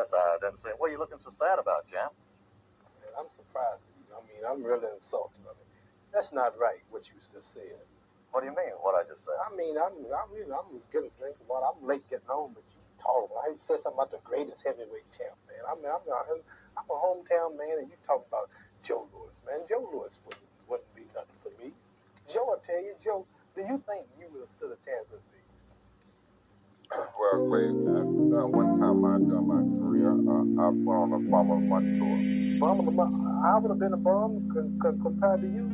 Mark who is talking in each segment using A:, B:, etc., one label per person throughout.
A: Yes, I didn't say. What are you looking so sad about, Jam?
B: Man, I'm surprised at you. I mean, I'm really insulted. I mean, that's not right what you just said.
A: What do you mean? What I just said?
B: I mean, I'm getting a drink of water. I'm late getting home, but you talking. I said something about the greatest heavyweight champ, man. I mean, I'm a hometown man, and you talking about Joe Louis, man. Joe Louis wouldn't be nothing for me. Joe, I tell you, Joe, do you think you would have stood a chance with me?
C: Well, Clay, one time during my career, I went on a bomber one tour.
B: I would have been a bum compared to you.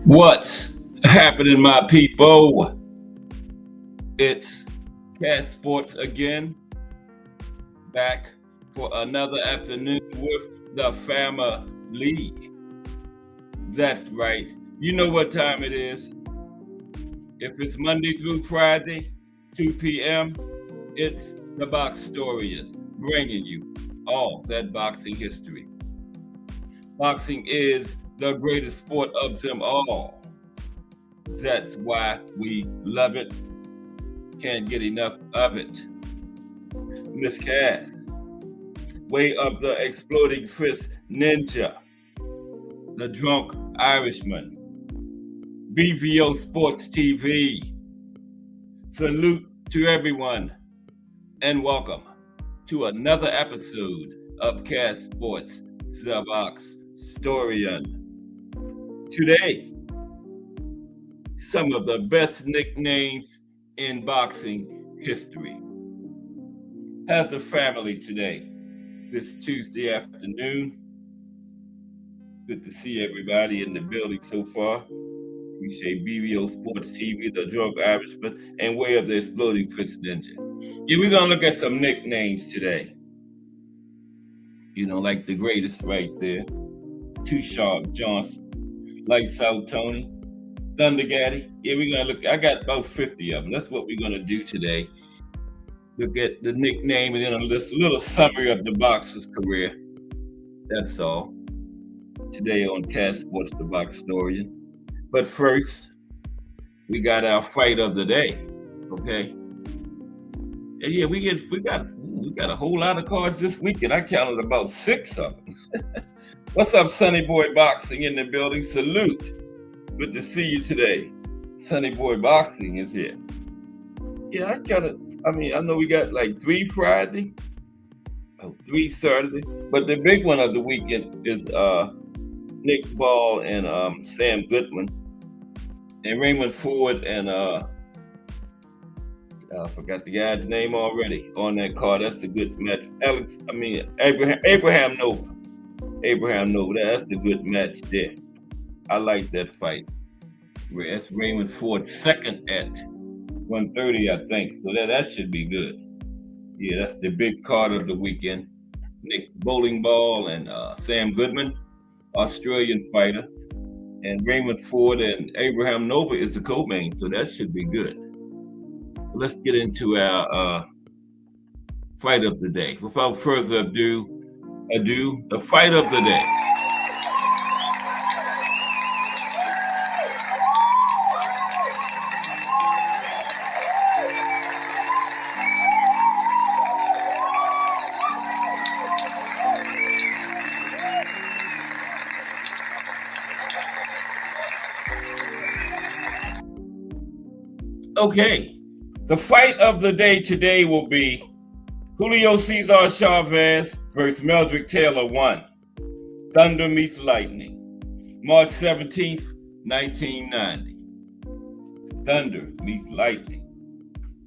D: What's happening, my people? It's Cat Sports again, back for another afternoon with the family. That's right. You know what time it is. If it's Monday through Friday, 2 p.m., it's the Boxtorian, bringing you all that boxing history. Boxing is the greatest sport of them all. That's why we love it. Can't get enough of it. Miss Cass, way of the exploding fist ninja, the drunk Irishman, BVO Sports TV. Salute to everyone and welcome to another episode of Cass Sports, the Boxtorian. Today, some of the best nicknames in boxing history. How's the family today, this Tuesday afternoon? Good to see everybody in the building so far. Appreciate BVO Sports TV, the drunk Irishman, and Way of the Exploding Fist Ninja. Yeah, we're going to look at some nicknames today. You know, like the greatest right there. Too Sharp Johnson. Lights Out Tony. Thunder Gaddy. Yeah, we're going to look. I got about 50 of them. That's what we're going to do today. Look at the nickname and then a little summary of the boxer's career. That's all. Today on Cass Sports, the Boxtorian. But first, we got our fight of the day. Okay. And yeah, we got a whole lot of cards this weekend. I counted about 6 of them. What's up, Sonny Boy Boxing in the building? Salute. Good to see you today. Sonny Boy Boxing is here. Yeah, I know we got like 3 Friday, 3 Saturday, but the big one of the weekend is Nick Ball and Sam Goodman and Raymond Ford and I forgot the guy's name already on that card. That's a good match. Abraham Nova. That's a good match there. I like that fight. That's Raymond Ford's second at 130, I think. So that should be good. Yeah, that's the big card of the weekend. Nick Bowling Ball and Sam Goodman, Australian fighter. And Raymond Ford and Abraham Nova is the co-main, so that should be good. Let's get into our fight of the day. Without further ado, the fight of the day. Okay, the fight of the day today will be Julio Cesar Chavez versus Meldrick Taylor 1. Thunder meets lightning. March 17th, 1990. Thunder meets lightning.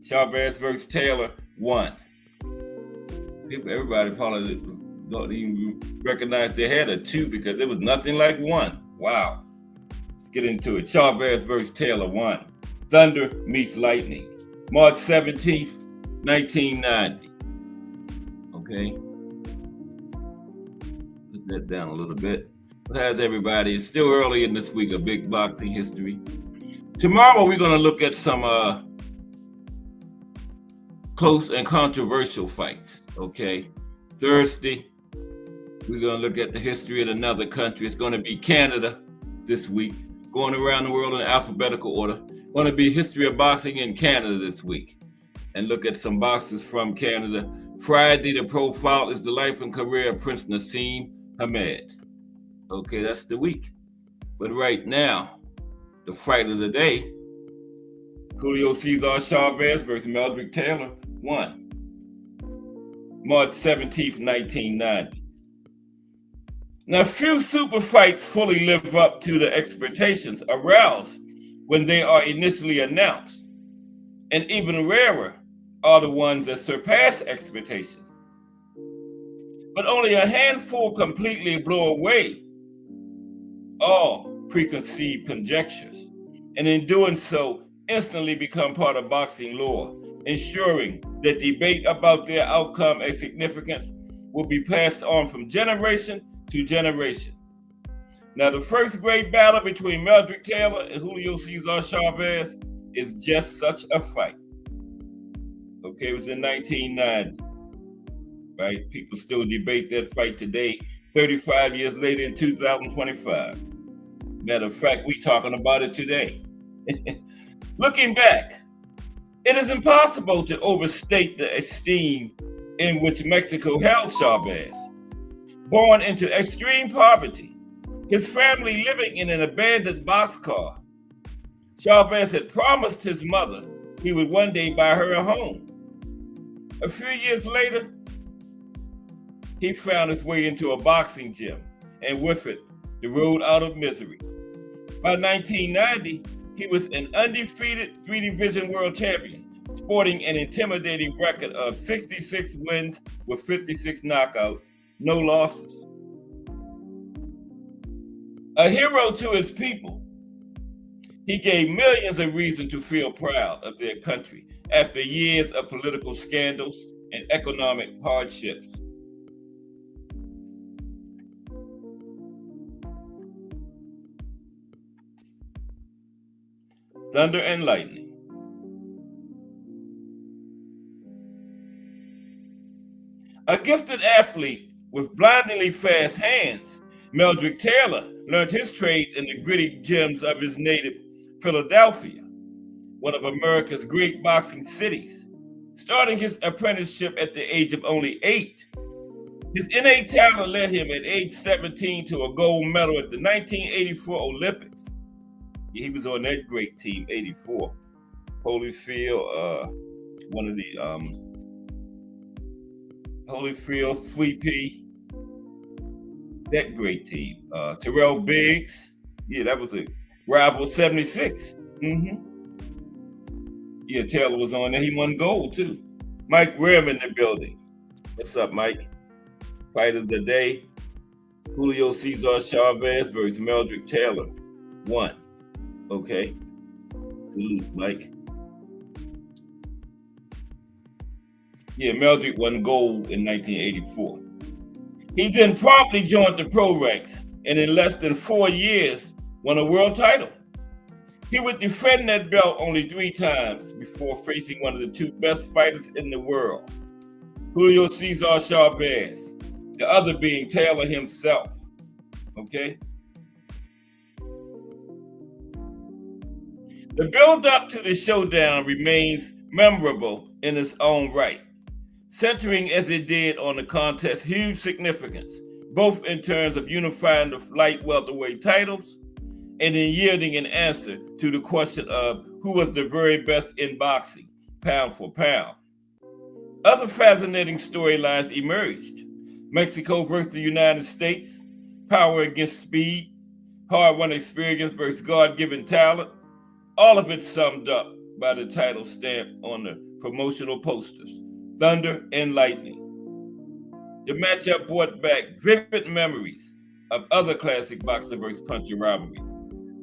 D: Chavez versus Taylor 1. Everybody probably don't even recognize they had a 2 because there was nothing like 1. Wow. Let's get into it. Chavez versus Taylor 1. Thunder meets lightning. March 17th, 1990. Okay. Put that down a little bit. But how's everybody? It's still early in this week of big boxing history. Tomorrow we're going to look at some close and controversial fights. Okay. Thursday, we're going to look at the history of another country. It's going to be Canada this week. Going around the world in alphabetical order. Going to be history of boxing in Canada this week. And look at some boxers from Canada. Friday, the profile is the life and career of Prince Nassim Hamed. Okay, that's the week. But right now, the fight of the day, Julio Cesar Chavez versus Meldrick Taylor 1. March 17th, 1990. Now, few super fights fully live up to the expectations aroused when they are initially announced, and even rarer are the ones that surpass expectations. But only a handful completely blow away all preconceived conjectures, and in doing so, instantly become part of boxing lore, ensuring that debate about their outcome and significance will be passed on from generation to generation. Now, the first great battle between Meldrick Taylor and Julio Cesar Chavez is just such a fight. Okay, it was in 1990, right? People still debate that fight today, 35 years later in 2025. Matter of fact, we talking about it today. Looking back, it is impossible to overstate the esteem in which Mexico held Chavez. Born into extreme poverty, his family living in an abandoned boxcar, Chavez had promised his mother he would one day buy her a home. A few years later, he found his way into a boxing gym, and with it, the road out of misery. By 1990, he was an undefeated 3-division world champion, sporting an intimidating record of 66 wins with 56 knockouts, no losses. A hero to his people, he gave millions a reason to feel proud of their country after years of political scandals and economic hardships. Thunder and lightning. A gifted athlete with blindingly fast hands, Meldrick Taylor learned his trade in the gritty gyms of his native Philadelphia, one of America's great boxing cities. Starting his apprenticeship at the age of only 8, His innate talent led him at age 17 to a gold medal at the 1984 Olympics. He was on that great team, 84. Holyfield, one of the Holyfield, Sweet Pea, that great team. Terrell Biggs, yeah, that was a rival 76. Yeah, Taylor was on there. He won gold too. Mike Rem in the building. What's up, Mike? Fight of the day. Julio Cesar Chavez versus Meldrick Taylor. 1. Okay. Salute, Mike. Yeah, Meldrick won gold in 1984. He then promptly joined the pro ranks and in less than 4 years won a world title. He would defend that belt only 3 times before facing one of the 2 best fighters in the world, Julio Cesar Chavez, the other being Taylor himself. Okay? The build-up to the showdown remains memorable in its own right, centering as it did on the contest's huge significance, both in terms of unifying the light welterweight titles and in yielding an answer to the question of who was the very best in boxing, pound for pound. Other fascinating storylines emerged. Mexico versus the United States, power against speed, hard-won experience versus God-given talent, all of it summed up by the title stamped on the promotional posters, Thunder and Lightning. The matchup brought back vivid memories of other classic boxer versus puncher rivalry.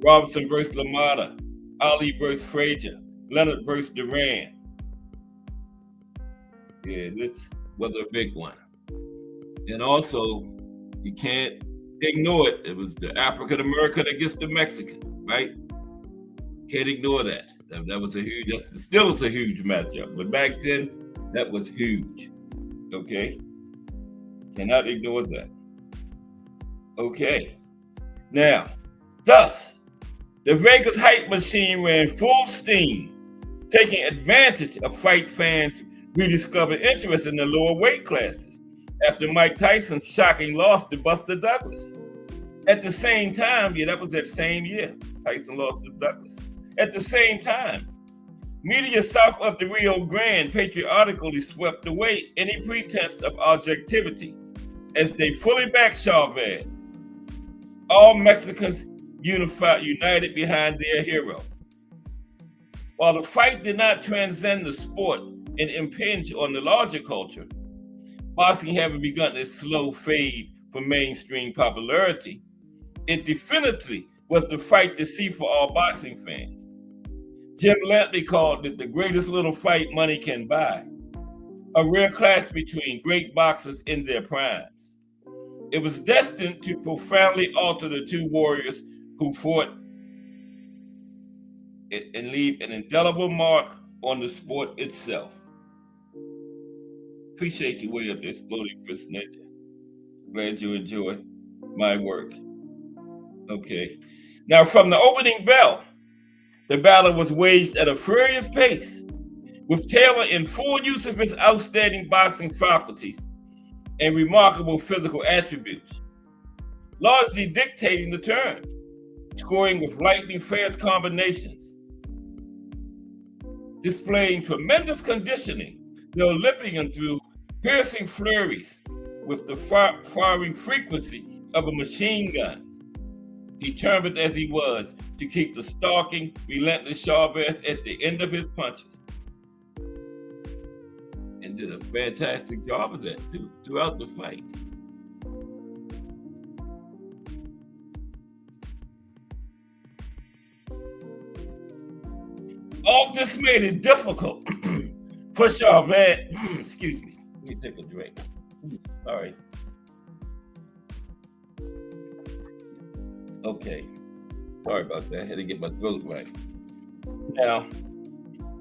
D: Robinson versus LaMotta, Ali versus Frazier, Leonard versus Duran. Yeah, this was a big one. And also, you can't ignore it. It was the African American against the Mexican, right? Can't ignore that. That was a huge, that still is a huge matchup. But back then, that was huge. Okay? Cannot ignore that. Okay. Now, thus, the Vegas hype machine ran full steam, taking advantage of fight fans' rediscovered interest in the lower weight classes after Mike Tyson's shocking loss to Buster Douglas. At the same time, yeah, that was that same year, Tyson lost to Douglas. At the same time, media south of the Rio Grande patriotically swept away any pretense of objectivity as they fully backed Chavez. All Mexicans united behind their hero. While the fight did not transcend the sport and impinge on the larger culture, boxing having begun its slow fade from mainstream popularity, it definitively was the fight to see for all boxing fans. Jim Lantley called it the greatest little fight money can buy, a rare clash between great boxers in their primes. It was destined to profoundly alter the 2 warriors who fought and leave an indelible mark on the sport itself. Appreciate you way up there, Exploding Fist Ninja. Glad you enjoy my work. Okay. Now, from the opening bell, the battle was waged at a furious pace, with Taylor in full use of his outstanding boxing faculties and remarkable physical attributes, largely dictating the terms, scoring with lightning fast combinations. Displaying tremendous conditioning, the Olympian threw piercing flurries with the firing frequency of a machine gun, determined as he was to keep the stalking, relentless Chavez at the end of his punches. And did a fantastic job of that too, throughout the fight. All this made it difficult for Chavez. Excuse me, let me take a drink. All right. Okay. Sorry about that. I had to get my throat right. Now,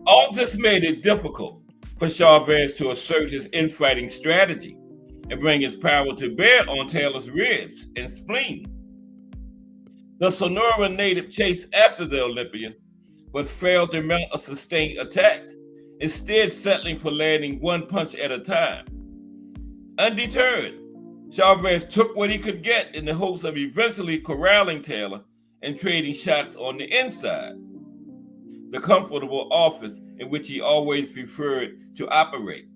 D: all this made it difficult for Chavez to assert his infighting strategy and bring his power to bear on Taylor's ribs and spleen. The Sonora native chased after the Olympian, but failed to mount a sustained attack, instead settling for landing one punch at a time. Undeterred, Chavez took what he could get in the hopes of eventually corralling Taylor and trading shots on the inside, the comfortable office in which he always preferred to operate.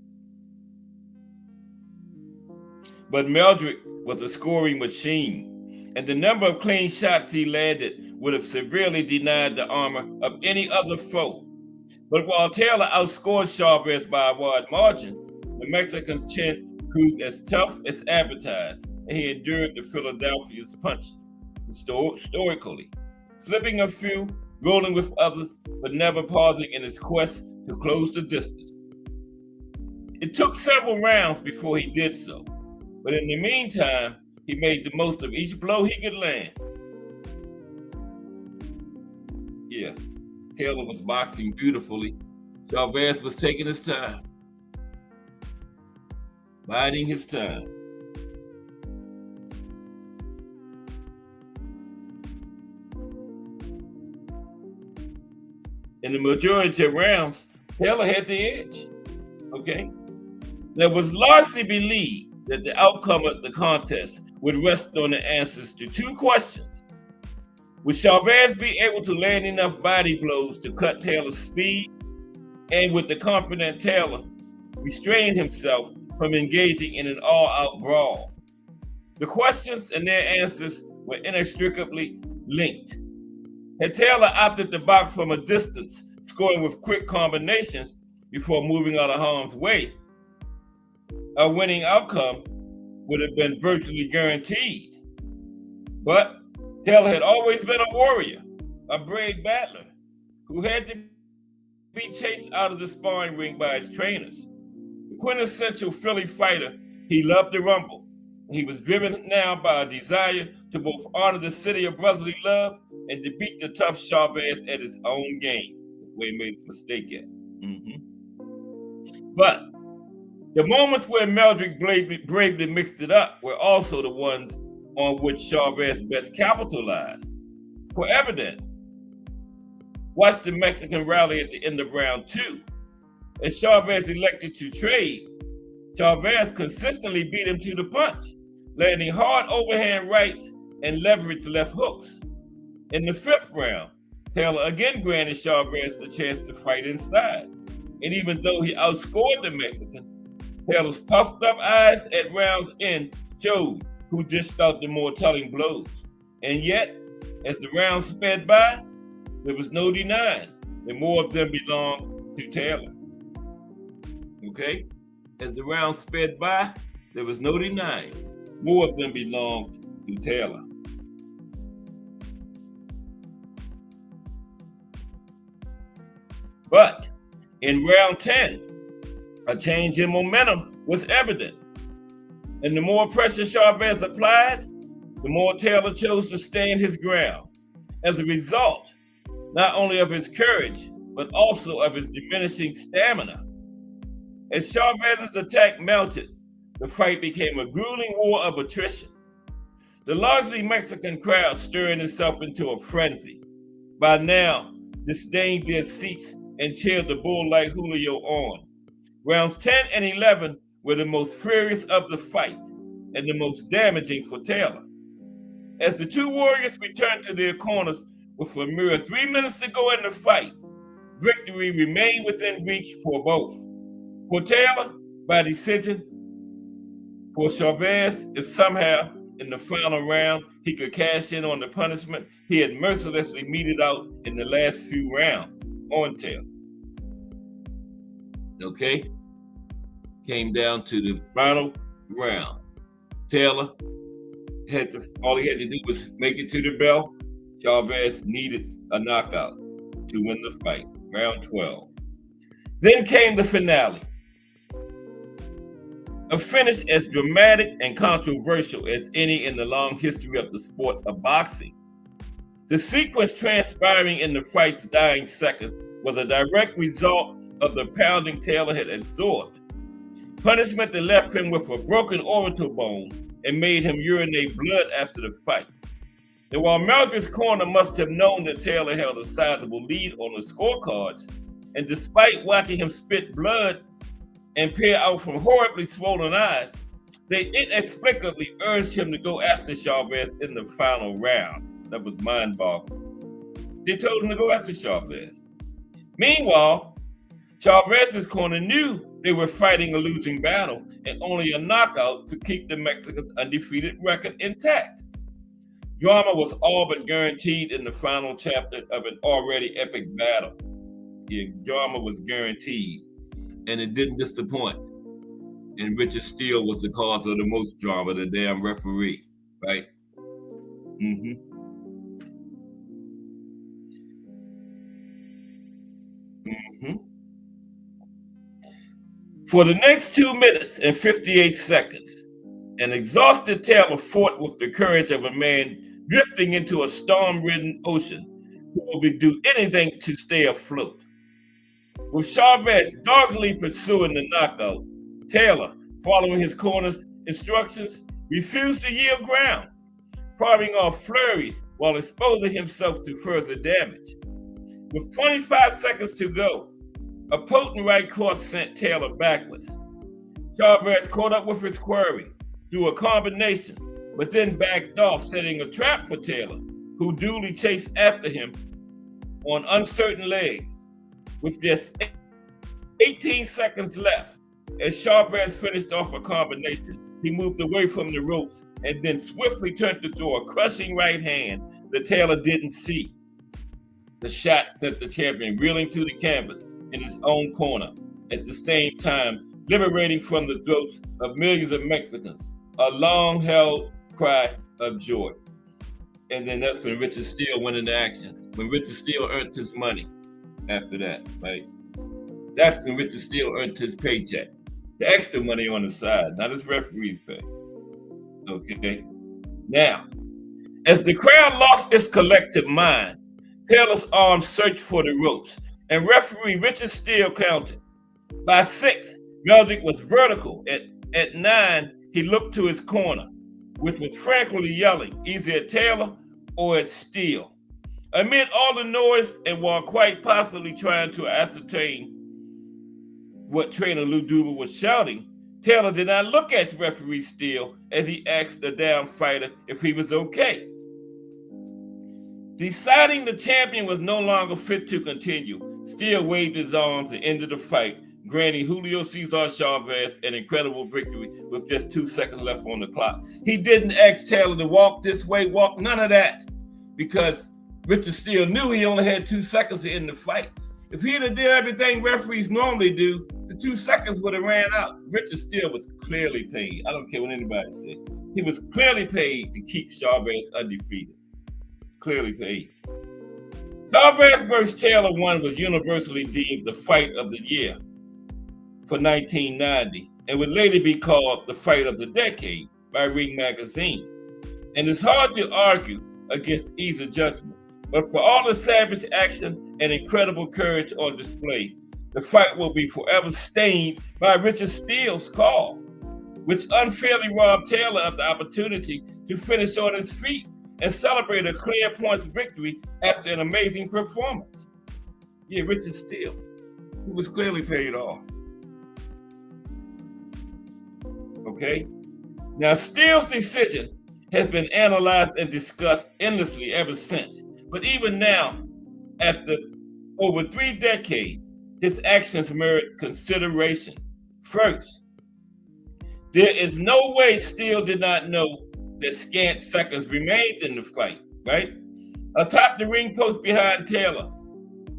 D: But Meldrick was a scoring machine, and the number of clean shots he landed would have severely denied the armor of any other foe. But while Taylor outscored Chavez by a wide margin, the Mexican's chin proved as tough as advertised, and he endured the Philadelphia's punch stoically, slipping a few, rolling with others, but never pausing in his quest to close the distance. It took several rounds before he did so, but in the meantime, he made the most of each blow he could land. Yeah, Taylor was boxing beautifully. Chavez was taking his time, biding his time. In the majority of rounds, Taylor had the edge. Okay? There was largely believed that the outcome of the contest would rest on the answers to two questions. Would Chavez be able to land enough body blows to cut Taylor's speed? And would the confident Taylor restrain himself from engaging in an all-out brawl? The questions and their answers were inextricably linked. Had Taylor opted to box from a distance, scoring with quick combinations before moving out of harm's way, a winning outcome would have been virtually guaranteed. But Taylor had always been a warrior, a brave battler, who had to be chased out of the sparring ring by his trainers. The quintessential Philly fighter, he loved the rumble. He was driven now by a desire to both honor the city of brotherly love and to beat the tough Chavez at his own game, where he made his mistake at. But the moments where Meldrick bravely mixed it up were also the ones on which Chavez best capitalized. For evidence, watch the Mexican rally at the end of round 2. As Chavez elected to trade, Chavez consistently beat him to the punch, landing hard overhand rights and leveraged left hooks. In the 5th round, Taylor again granted Chavez the chance to fight inside. And even though he outscored the Mexican, Taylor's puffed up eyes at round's end showed who dished out the more telling blows. And yet, as the round sped by, there was no denying that more of them belonged to Taylor. Okay? As the round sped by, there was no denying more of them belonged to Taylor. But in round 10, a change in momentum was evident. And the more pressure Chavez applied, the more Taylor chose to stand his ground. As a result, not only of his courage, but also of his diminishing stamina. As Chavez's attack mounted, the fight became a grueling war of attrition. The largely Mexican crowd stirring itself into a frenzy. By now, disdained their seats and cheered the bull-like Julio on. Rounds 10 and 11 were the most furious of the fight and the most damaging for Taylor. As the two warriors returned to their corners with a mere 3 minutes to go in the fight, victory remained within reach for both. For Taylor, by decision. For Chavez, if somehow in the final round he could cash in on the punishment he had mercilessly meted out in the last few rounds on Taylor. Okay? Came down to the final round. Taylor all he had to do was make it to the bell. Chavez needed a knockout to win the fight. Round 12. Then came the finale. A finish as dramatic and controversial as any in the long history of the sport of boxing. The sequence transpiring in the fight's dying seconds was a direct result of the pounding Taylor had absorbed. Punishment that left him with a broken orbital bone and made him urinate blood after the fight. And while Meldrick's corner must have known that Taylor held a sizable lead on the scorecards, and despite watching him spit blood and peer out from horribly swollen eyes, They inexplicably urged him to go after Chavez in the final round. That was mind-boggling. They told him to go after Chavez. Meanwhile, Chavez's corner knew they were fighting a losing battle, and only a knockout could keep the Mexicans' undefeated record intact. Drama was all but guaranteed in the final chapter of an already epic battle. Yeah, drama was guaranteed, and it didn't disappoint. And Richard Steele was the cause of the most drama, the damn referee, right? Mm-hmm. Mm-hmm. For the next 2 minutes and 58 seconds, an exhausted Taylor fought with the courage of a man drifting into a storm-ridden ocean who will do anything to stay afloat. With Chavez doggedly pursuing the knockout, Taylor, following his corner's instructions, refused to yield ground, firing off flurries while exposing himself to further damage. With 25 seconds to go, a potent right cross sent Taylor backwards. Chavez caught up with his quarry through a combination, but then backed off, setting a trap for Taylor, who duly chased after him on uncertain legs. With just 18 seconds left, as Chavez finished off a combination, he moved away from the ropes and then swiftly turned to throw a crushing right hand that Taylor didn't see. The shot sent the champion reeling to the canvas in his own corner, at the same time liberating from the throats of millions of Mexicans a long-held cry of joy. And then that's when Richard Steele went into action, when Richard Steele earned his money after that, right? That's when Richard Steele earned his paycheck. The extra money on the side, not his referee's pay. Okay? Now, as the crowd lost its collective mind, Taylor's arms searched for the ropes, and referee Richard Steele counted. By 6, Meldick was vertical. At 9, he looked to his corner, which was frankly yelling, either at Taylor or at Steele. Amid all the noise, and while quite possibly trying to ascertain what trainer Lou Duva was shouting, Taylor did not look at referee Steele as he asked the down fighter if he was okay. Deciding the champion was no longer fit to continue, Steele waved his arms and ended the fight, granting Julio Cesar Chavez an incredible victory with just 2 seconds left on the clock. He didn't ask Taylor to walk this way, walk none of that, because Richard Steele knew he only had 2 seconds to end the fight. If he'd have did everything referees normally do, the 2 seconds would have ran out. Richard Steele was clearly paid. I don't care what anybody says. He was clearly paid to keep Chavez undefeated. Clearly paid. Chavez versus Taylor 1 was universally deemed the fight of the year for 1990 and would later be called the fight of the decade by Ring Magazine. And it's hard to argue against easy judgment, but for all the savage action and incredible courage on display, the fight will be forever stained by Richard Steele's call, which unfairly robbed Taylor of the opportunity to finish on his feet and celebrate a clear points victory after an amazing performance. Yeah, Richard Steele, who was clearly paid off. Okay? Now, Steele's decision has been analyzed and discussed endlessly ever since. But even now, after over 3 decades, his actions merit consideration. First, there is no way Steele did not know that scant seconds remained in the fight, right? Atop the ring post behind Taylor,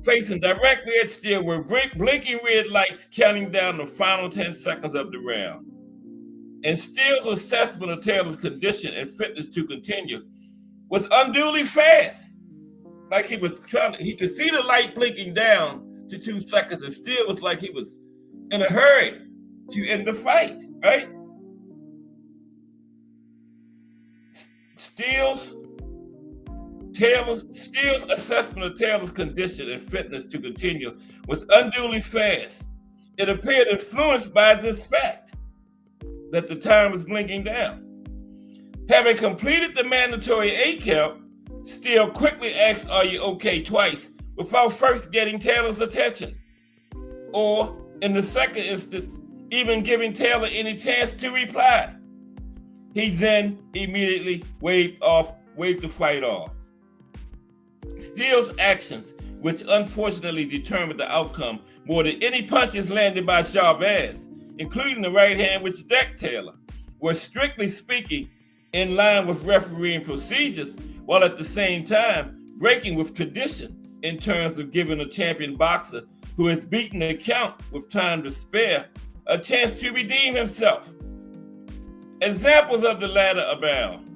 D: facing directly at Steele were blinking red lights counting down the final 10 seconds of the round. And Steele's assessment of Taylor's condition and fitness to continue was unduly fast. Like he was he could see the light blinking down to 2 seconds, and Steele was like he was in a hurry to end the fight, right? Steele's assessment of Taylor's condition and fitness to continue was unduly fast. It appeared influenced by this fact that the time was blinking down. Having completed the mandatory 8 count, Steele quickly asked, "Are you okay?" twice without first getting Taylor's attention, or in the second instance, even giving Taylor any chance to reply. He then immediately waved the fight off. Steele's actions, which unfortunately determined the outcome more than any punches landed by Chavez, including the right hand which decked Taylor, were strictly speaking in line with refereeing procedures, while at the same time breaking with tradition in terms of giving a champion boxer who has beaten the count with time to spare a chance to redeem himself. Examples of the latter abound.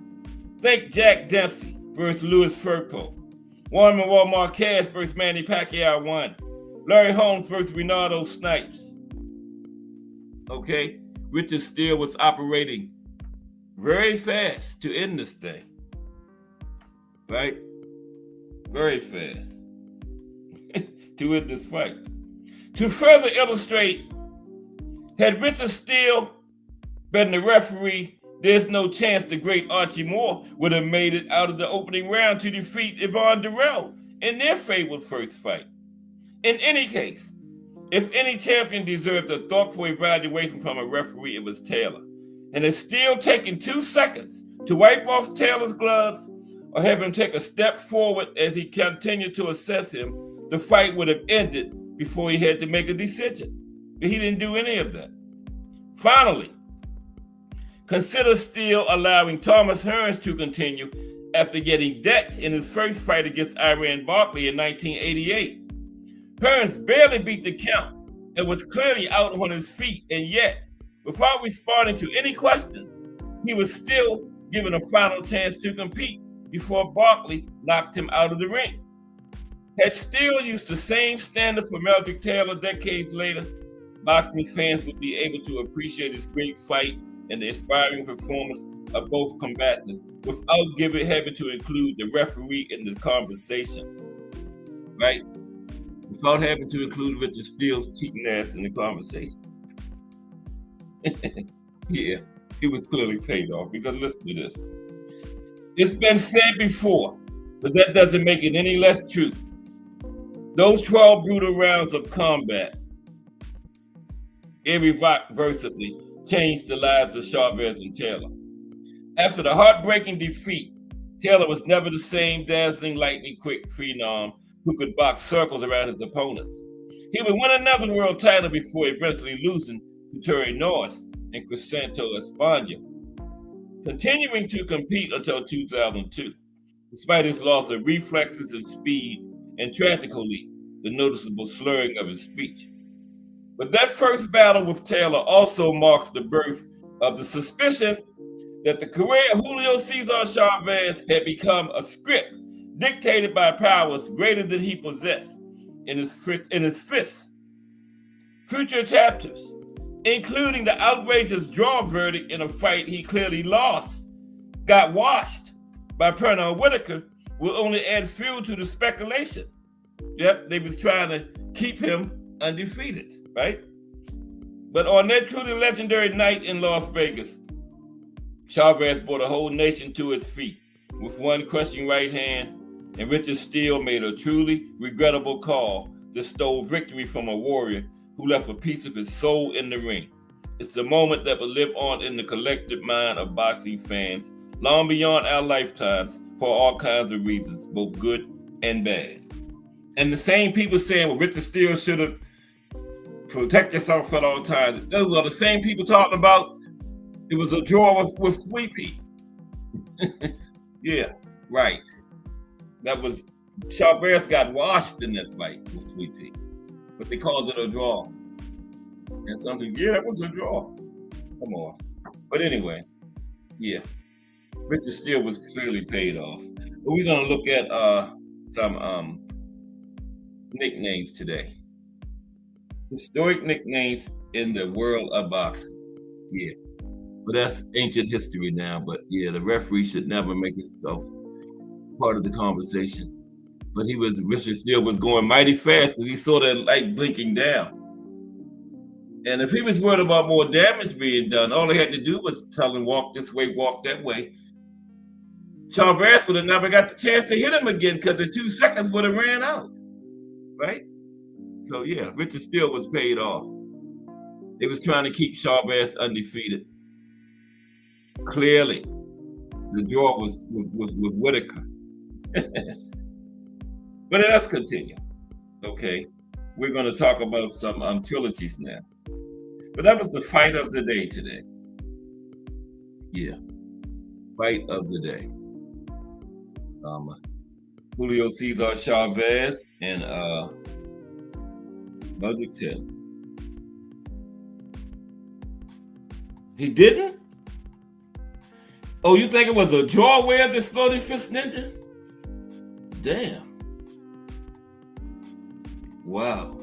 D: Think Jack Dempsey versus Louis Firpo, Juan Manuel Marquez versus Manny Pacquiao 1, Larry Holmes versus Renato Snipes. Okay, Richard Steele was operating very fast to end this thing, right? Very fast to end this fight. To further illustrate, had Richard Steele been the referee, there's no chance the great Archie Moore would have made it out of the opening round to defeat Yvonne Durrell in their fabled first fight. In any case, if any champion deserved a thoughtful evaluation from a referee, it was Taylor. And it's still taking 2 seconds to wipe off Taylor's gloves or have him take a step forward as he continued to assess him, the fight would have ended before he had to make a decision. But he didn't do any of that. Finally, consider Steele allowing Thomas Hearns to continue after getting decked in his first fight against Iran Barkley in 1988. Hearns barely beat the count and was clearly out on his feet, and yet, without responding to any questions, he was still given a final chance to compete before Barkley knocked him out of the ring. Had Steele used the same standard for Meldrick Taylor decades later, boxing fans would be able to appreciate his great fight and the inspiring performance of both combatants without having to include the referee in the conversation, right? Without having to include Richard Steele's cheating ass in the conversation. Yeah, he was clearly paid off, because listen to this. It's been said before, but that doesn't make it any less true. Those 12 brutal rounds of combat irreversibly changed the lives of Chavez and Taylor. After the heartbreaking defeat, Taylor was never the same dazzling, lightning quick phenom who could box circles around his opponents. He would win another world title before eventually losing to Terry Norris and Crisanto Espana, continuing to compete until 2002, despite his loss of reflexes and speed and, tragically, the noticeable slurring of his speech. But that first battle with Taylor also marks the birth of the suspicion that the career of Julio Cesar Chavez had become a script dictated by powers greater than he possessed in his fists. Future chapters, including the outrageous draw verdict in a fight he clearly lost, got washed by Pernell Whitaker, will only add fuel to the speculation. Yep, they was trying to keep him undefeated, right? But on that truly legendary night in Las Vegas, Chavez brought a whole nation to its feet with one crushing right hand, and Richard Steele made a truly regrettable call that stole victory from a warrior who left a piece of his soul in the ring. It's a moment that will live on in the collective mind of boxing fans long beyond our lifetimes for all kinds of reasons, both good and bad. And the same people saying, well, Richard Steele should have protect yourself at all times. Those are the same people talking about it was a draw with Sweepy. Yeah, right. That was, Chavez got washed in that fight with Sweepy, but they called it a draw. And some people, yeah, it was a draw. Come on. But anyway, yeah, Richard Steele was clearly paid off. But we're gonna look at some nicknames today. Historic nicknames in the world of boxing. Yeah. But that's ancient history now. But yeah, the referee should never make himself part of the conversation. But Richard Steele was going mighty fast because he saw that light blinking down. And if he was worried about more damage being done, all he had to do was tell him, walk this way, walk that way. Chavez would have never got the chance to hit him again because the 2 seconds would have ran out. Right? So yeah, Richard Steele was paid off. They was trying to keep Chavez undefeated. clearly the draw was with Whitaker. But let's continue. Okay, we're going to talk about some trilogies now. But that was the fight of the day today. Yeah, fight of the day. Julio Cesar Chavez and Mudrick Taylor. He didn't? Oh, you think it was a draw away of the Exploding Fist Ninja? Damn. Wow.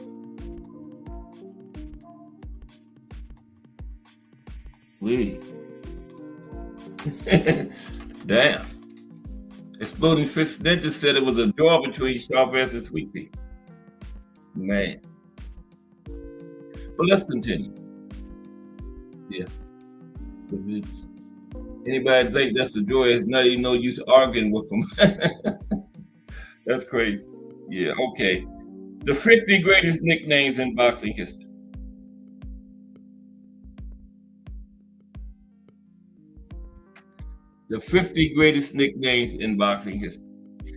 D: Damn. Exploding Fist Ninja said it was a draw between Chavez and Sweet Pea. Man. But let's continue. Yeah. If anybody think that's a draw, it's not even no use arguing with them. That's crazy. Yeah, okay. The 50 greatest nicknames in boxing history. The 50 greatest nicknames in boxing history.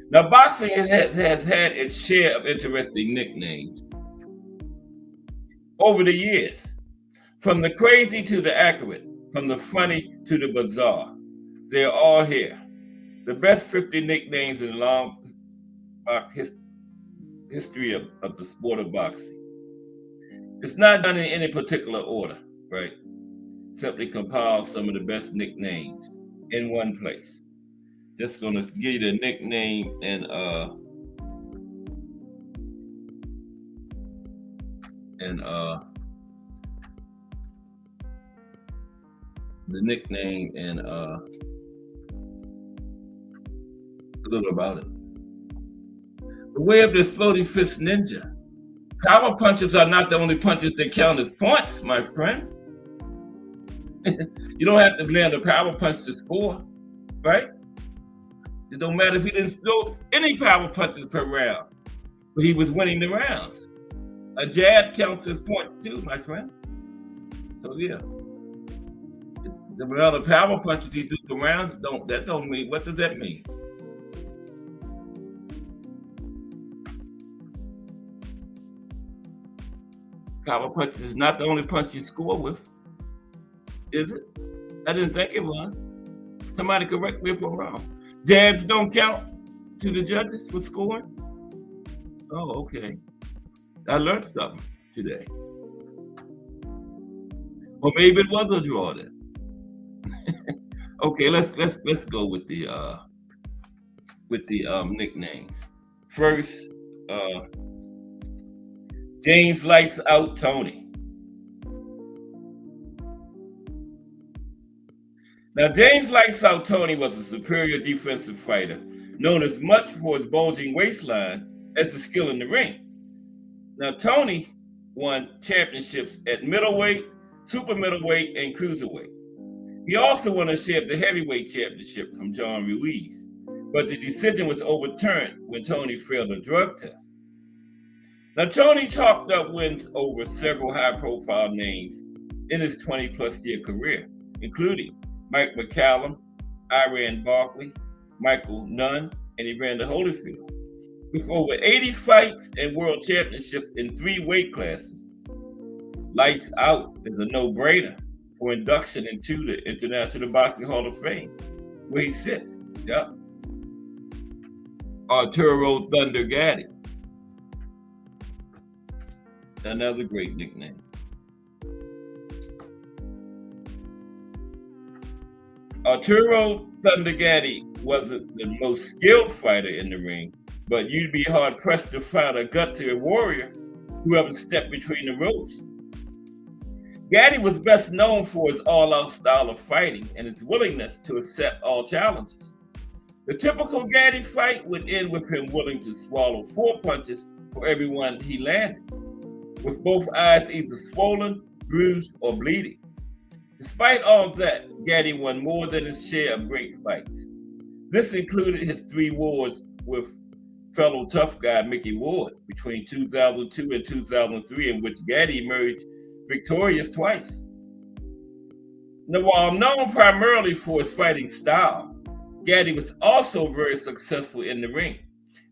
D: Now, boxing has had its share of interesting nicknames over the years. From the crazy to the accurate, from the funny to the bizarre, they're all here. The best 50 nicknames in long history of the sport of boxing. It's not done in any particular order, right? Simply compile some of the best nicknames in one place. Just gonna give you the nickname and the nickname and a little about it. The way of the Exploding Fist Ninja. Power punches are not the only punches that count as points, my friend. You don't have to land a power punch to score, right? It don't matter if he didn't throw any power punches per round, but he was winning the rounds. A jab counts as points too, my friend. So yeah, the amount of power punches he threw per round don't mean. What does that mean? Power punches is not the only punch you score with, is it? I didn't think it was. Somebody correct me if I'm wrong. Jabs don't count to the judges for scoring? Oh, okay. I learned something today. Or maybe it was a draw then. Okay, let's go with the nicknames. First, James Lights Out Tony. Now, James Lights Out Tony was a superior defensive fighter, known as much for his bulging waistline as his skill in the ring. Now, Tony won championships at middleweight, super middleweight, and cruiserweight. He also won a share of the heavyweight championship from John Ruiz, but the decision was overturned when Tony failed a drug test. Now, Tony chalked up wins over several high-profile names in his 20-plus year career, including Mike McCallum, Iran Barkley, Michael Nunn, and Evander Holyfield. With over 80 fights and world championships in 3 weight classes, Lights Out is a no-brainer for induction into the International Boxing Hall of Fame, where he sits. Yep. Arturo Thunder Gatti. Another great nickname. Arturo Thunder Gatti wasn't the most skilled fighter in the ring, but you'd be hard-pressed to find a gutsier warrior who ever stepped between the ropes. Gatti was best known for his all-out style of fighting and his willingness to accept all challenges. The typical Gatti fight would end with him willing to swallow 4 punches for every one he landed, with both eyes either swollen, bruised, or bleeding. Despite all that, Gatti won more than his share of great fights. This included his 3 wars with fellow tough guy Mickey Ward between 2002 and 2003, in which Gatti emerged victorious twice. Now, while known primarily for his fighting style, Gaddy was also very successful in the ring,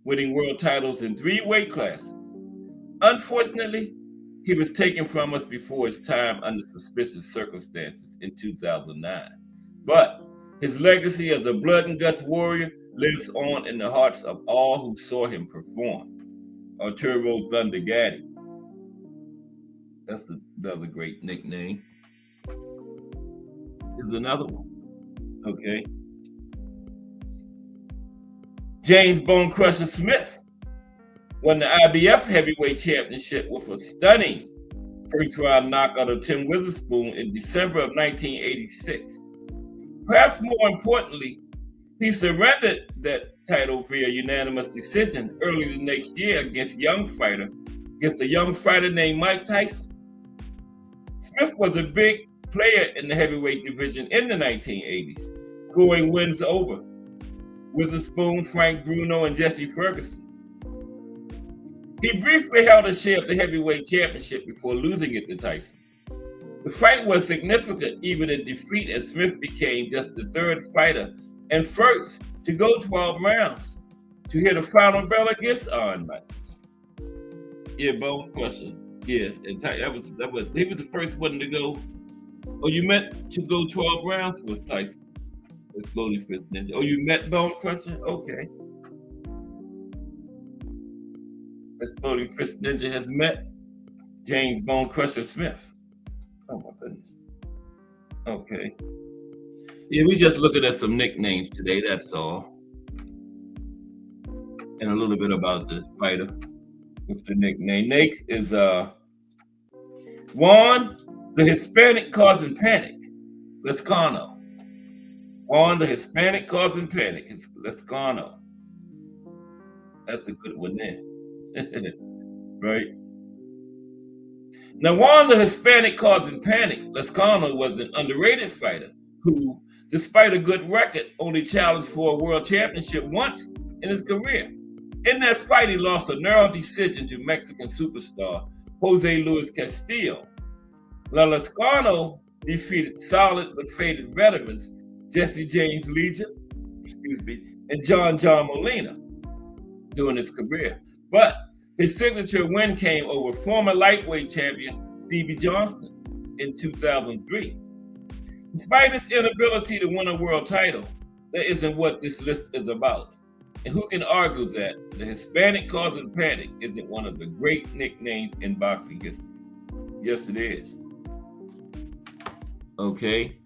D: winning world titles in 3 weight classes. Unfortunately, he was taken from us before his time under suspicious circumstances in 2009. But his legacy as a blood and guts warrior lives on in the hearts of all who saw him perform. Arturo Thunder Gaddy. That's another great nickname. Here's another one. Okay. James Bone Crusher Smith won the IBF Heavyweight Championship with a stunning first-round knockout of Tim Witherspoon in December of 1986. Perhaps more importantly, he surrendered that title via unanimous decision early the next year against a young fighter named Mike Tyson. Smith was a big player in the heavyweight division in the 1980s, scoring wins over Witherspoon, Frank Bruno, and Jesse Ferguson. He briefly held a share of the heavyweight championship before losing it to Tyson. The fight was significant even in defeat, as Smith became just the third fighter and first to go 12 rounds to hit a final bell against Arn Michaels. Yeah, Bone Crusher. Yeah, and he was the first one to go. Oh, you meant to go 12 rounds with Tyson? Slowly Fist Ninja. Oh, you met Bone Crusher? Okay. Slowly Fist Ninja has met James Bone Crusher Smith. Oh my goodness. Okay. Yeah, we just looking at some nicknames today, that's all. And a little bit about the fighter with the nickname. Next is Juan, the Hispanic causing panic, Lescano. Juan, the Hispanic causing panic, it's Lescano. That's a good one there. Right? Now, Juan, the Hispanic causing panic, Lescano was an underrated fighter who, despite a good record, only challenged for a world championship once in his career. In that fight, he lost a narrow decision to Mexican superstar Jose Luis Castillo. Lescano defeated solid but faded veterans Jesse James Legion, and John Molina during his career. But his signature win came over former lightweight champion Stevie Johnston in 2003. Despite his inability to win a world title, that isn't what this list is about. And who can argue that the Hispanic causing panic isn't one of the great nicknames in boxing history? Yes, it is. Okay.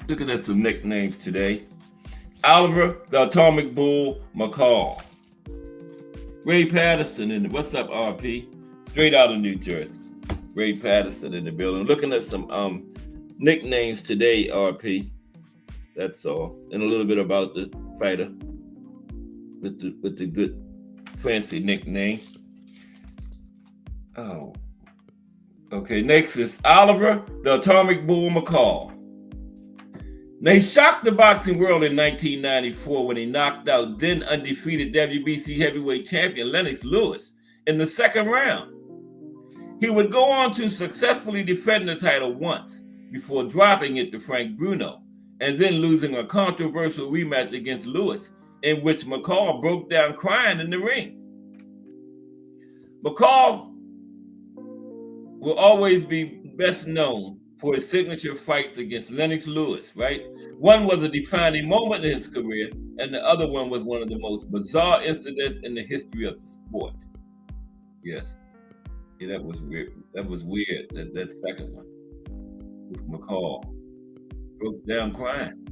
D: Looking at some nicknames today. Oliver the Atomic Bull McCall. Ray Patterson what's up, RP? Straight out of New Jersey. Ray Patterson in the building. Looking at some nicknames today, RP. That's all. And a little bit about the fighter with the good fancy nickname. Oh. Okay, next is Oliver the Atomic Bull McCall. Now, he shocked the boxing world in 1994 when he knocked out then undefeated WBC heavyweight champion Lennox Lewis in the second round. He would go on to successfully defend the title once before dropping it to Frank Bruno and then losing a controversial rematch against Lewis in which McCall broke down crying in the ring. McCall will always be best known for his signature fights against Lennox Lewis, right? One was a defining moment in his career, and the other one was one of the most bizarre incidents in the history of the sport. Yes. Yeah, that was weird. That second one with McCall. Broke down crying.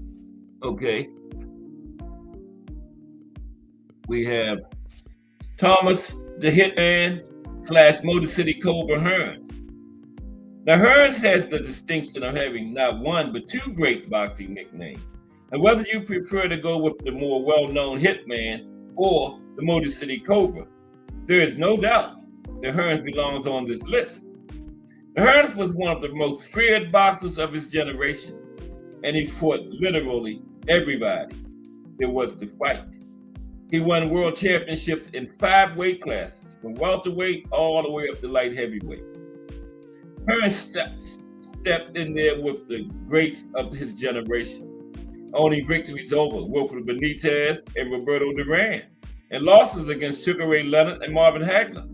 D: Okay. We have Thomas the Hitman / Motor City Cobra Hearns. Now, Hearns has the distinction of having not one, but two great boxing nicknames. And whether you prefer to go with the more well-known Hitman or the Motor City Cobra, there is no doubt that Hearns belongs on this list. Now, Hearns was one of the most feared boxers of his generation, and he fought literally everybody there was to fight. He won world championships in 5 weight classes, from welterweight all the way up to light heavyweight. Hearns stepped in there with the greats of his generation, owning victories over Wilfred Benitez and Roberto Duran, and losses against Sugar Ray Leonard and Marvin Hagler.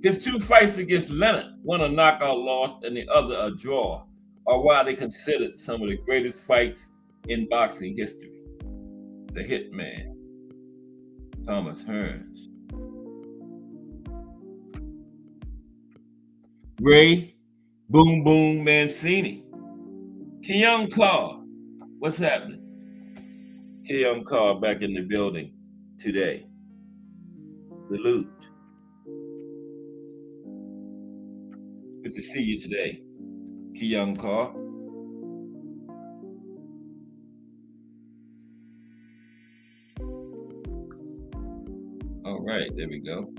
D: His 2 fights against Leonard, one a knockout loss and the other a draw, are widely considered some of the greatest fights in boxing history. The Hitman, Thomas Hearns. Ray Boom Boom Mancini. Keyon Carr, what's happening? Keyon Carr back in the building today. Salute. Good to see you today, Keyon Carr. All right, there we go.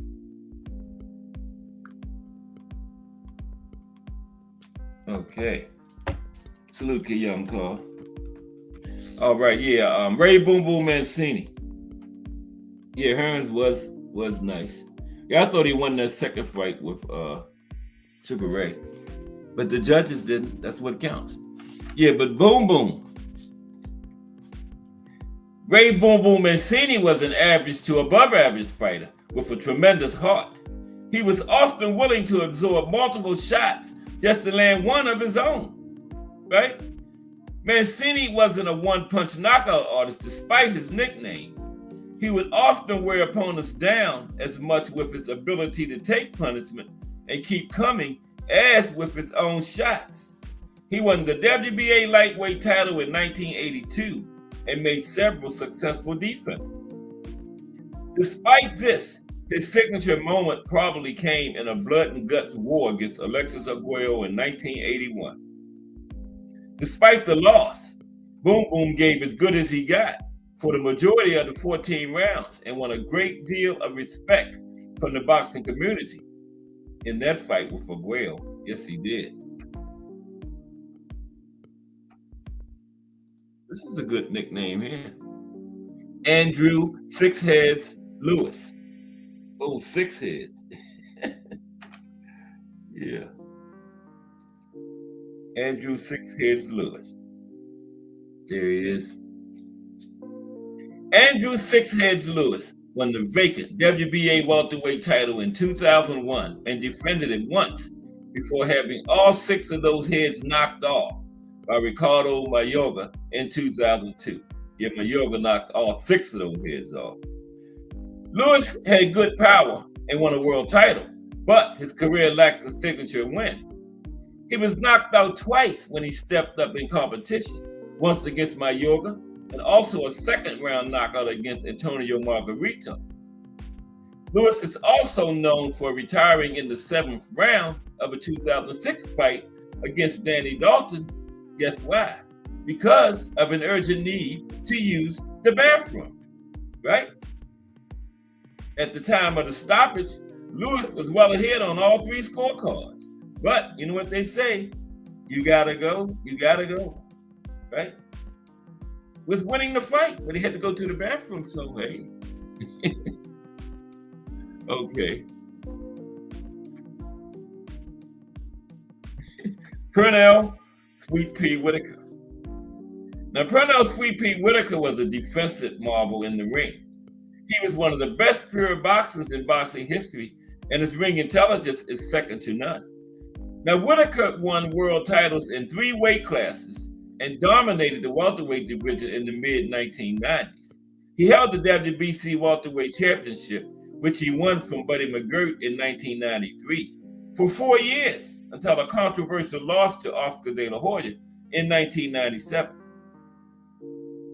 D: Okay. Salute Keyon Carr. All right, yeah. Ray Boom Boom Mancini. Yeah, Hearns was nice. Yeah, I thought he won that second fight with Sugar Ray, but the judges didn't. That's what counts. Yeah, but Boom Boom. Ray Boom Boom Mancini was an average to above average fighter with a tremendous heart. He was often willing to absorb multiple shots just to land one of his own, right? Mancini wasn't a one-punch knockout artist despite his nickname. He would often wear opponents down as much with his ability to take punishment and keep coming as with his own shots. He won the WBA lightweight title in 1982 and made several successful defenses. Despite this, his signature moment probably came in a blood and guts war against Alexis Arguello in 1981. Despite the loss, Boom Boom gave as good as he got for the majority of the 14 rounds and won a great deal of respect from the boxing community in that fight with Arguello. Yes, he did. This is a good nickname here. Andrew Six Heads Lewis. Oh, Six Heads. Yeah. Andrew Six Heads Lewis. There he is. Andrew Six Heads Lewis won the vacant WBA welterweight title in 2001 and defended it once before having all 6 of those heads knocked off by Ricardo Mayorga in 2002. Yeah, Mayorga knocked all 6 of those heads off. Lewis had good power and won a world title, but his career lacks a signature win. He was knocked out twice when he stepped up in competition, once against Mayorga and also a second-round knockout against Antonio Margarito. Lewis is also known for retiring in the 7th round of a 2006 fight against Danny Dalton. Guess why? Because of an urgent need to use the bathroom, right? At the time of the stoppage, Lewis was well ahead on all 3 scorecards. But you know what they say? You gotta go, right? Was winning the fight, but he had to go to the bathroom, so hey. Okay. Pernell Sweet Pea Whitaker. Now, Pernell Sweet Pea Whitaker was a defensive marvel in the ring. He was one of the best pure boxers in boxing history, and his ring intelligence is second to none. Now, Whitaker won world titles in 3 weight classes and dominated the welterweight division in the mid-1990s. He held the WBC welterweight championship, which he won from Buddy McGirt in 1993, for 4 years until a controversial loss to Oscar De La Hoya in 1997.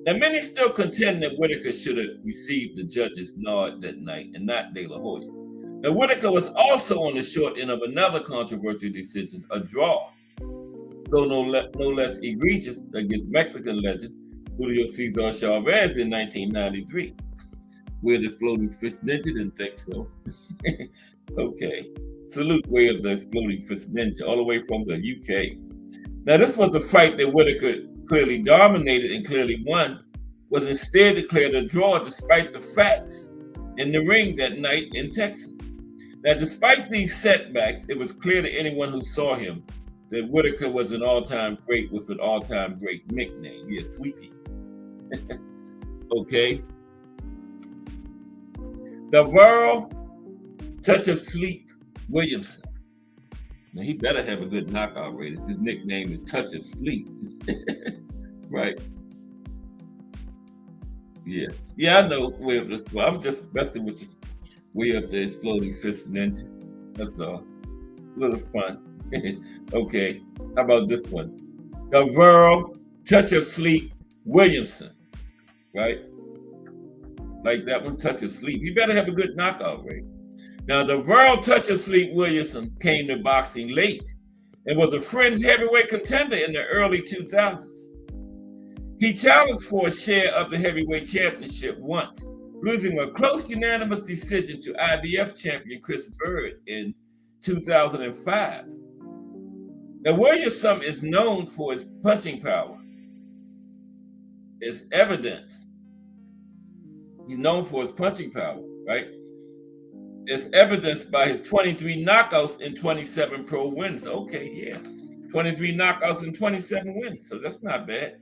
D: Now, many still contend that Whitaker should have received the judge's nod that night and not De La Hoya. Now, Whitaker was also on the short end of another controversial decision, a draw, though no less egregious, against Mexican legend Julio Cesar Chavez in 1993. Where the Floating Fish Ninja didn't think so. Okay. Salute Way of the Floating Fish Ninja, all the way from the UK. Now, this was a fight that Whitaker clearly dominated and clearly won was instead declared a draw despite the facts in the ring that night in Texas. Now, despite these setbacks, it was clear to anyone who saw him that Whitaker was an all-time great with an all-time great nickname. Yeah, Sweepy. Okay. The Burl Touch of Sleep Williamson. Now, he better have a good knockout rate. His nickname is Touch of Sleep. Right? Yeah. Yeah, I know. Well, I'm just messing with you. Way up there, Exploding Fist Ninja. That's all. A little fun. Okay. How about this one? The Burl Touch of Sleep Williamson. Right? Like that one, Touch of Sleep. You better have a good knockout rate. Now, the Burl Touch of Sleep Williamson came to boxing late and was a fringe heavyweight contender in the early 2000s. He challenged for a share of the heavyweight championship once, losing a close unanimous decision to IBF champion Chris Bird in 2005. Now, Williamson is known for his punching power. It's evidence. He's known for his punching power, right? It's evidenced by his 23 knockouts and 27 pro wins. Okay, yeah. 23 knockouts and 27 wins, so that's not bad.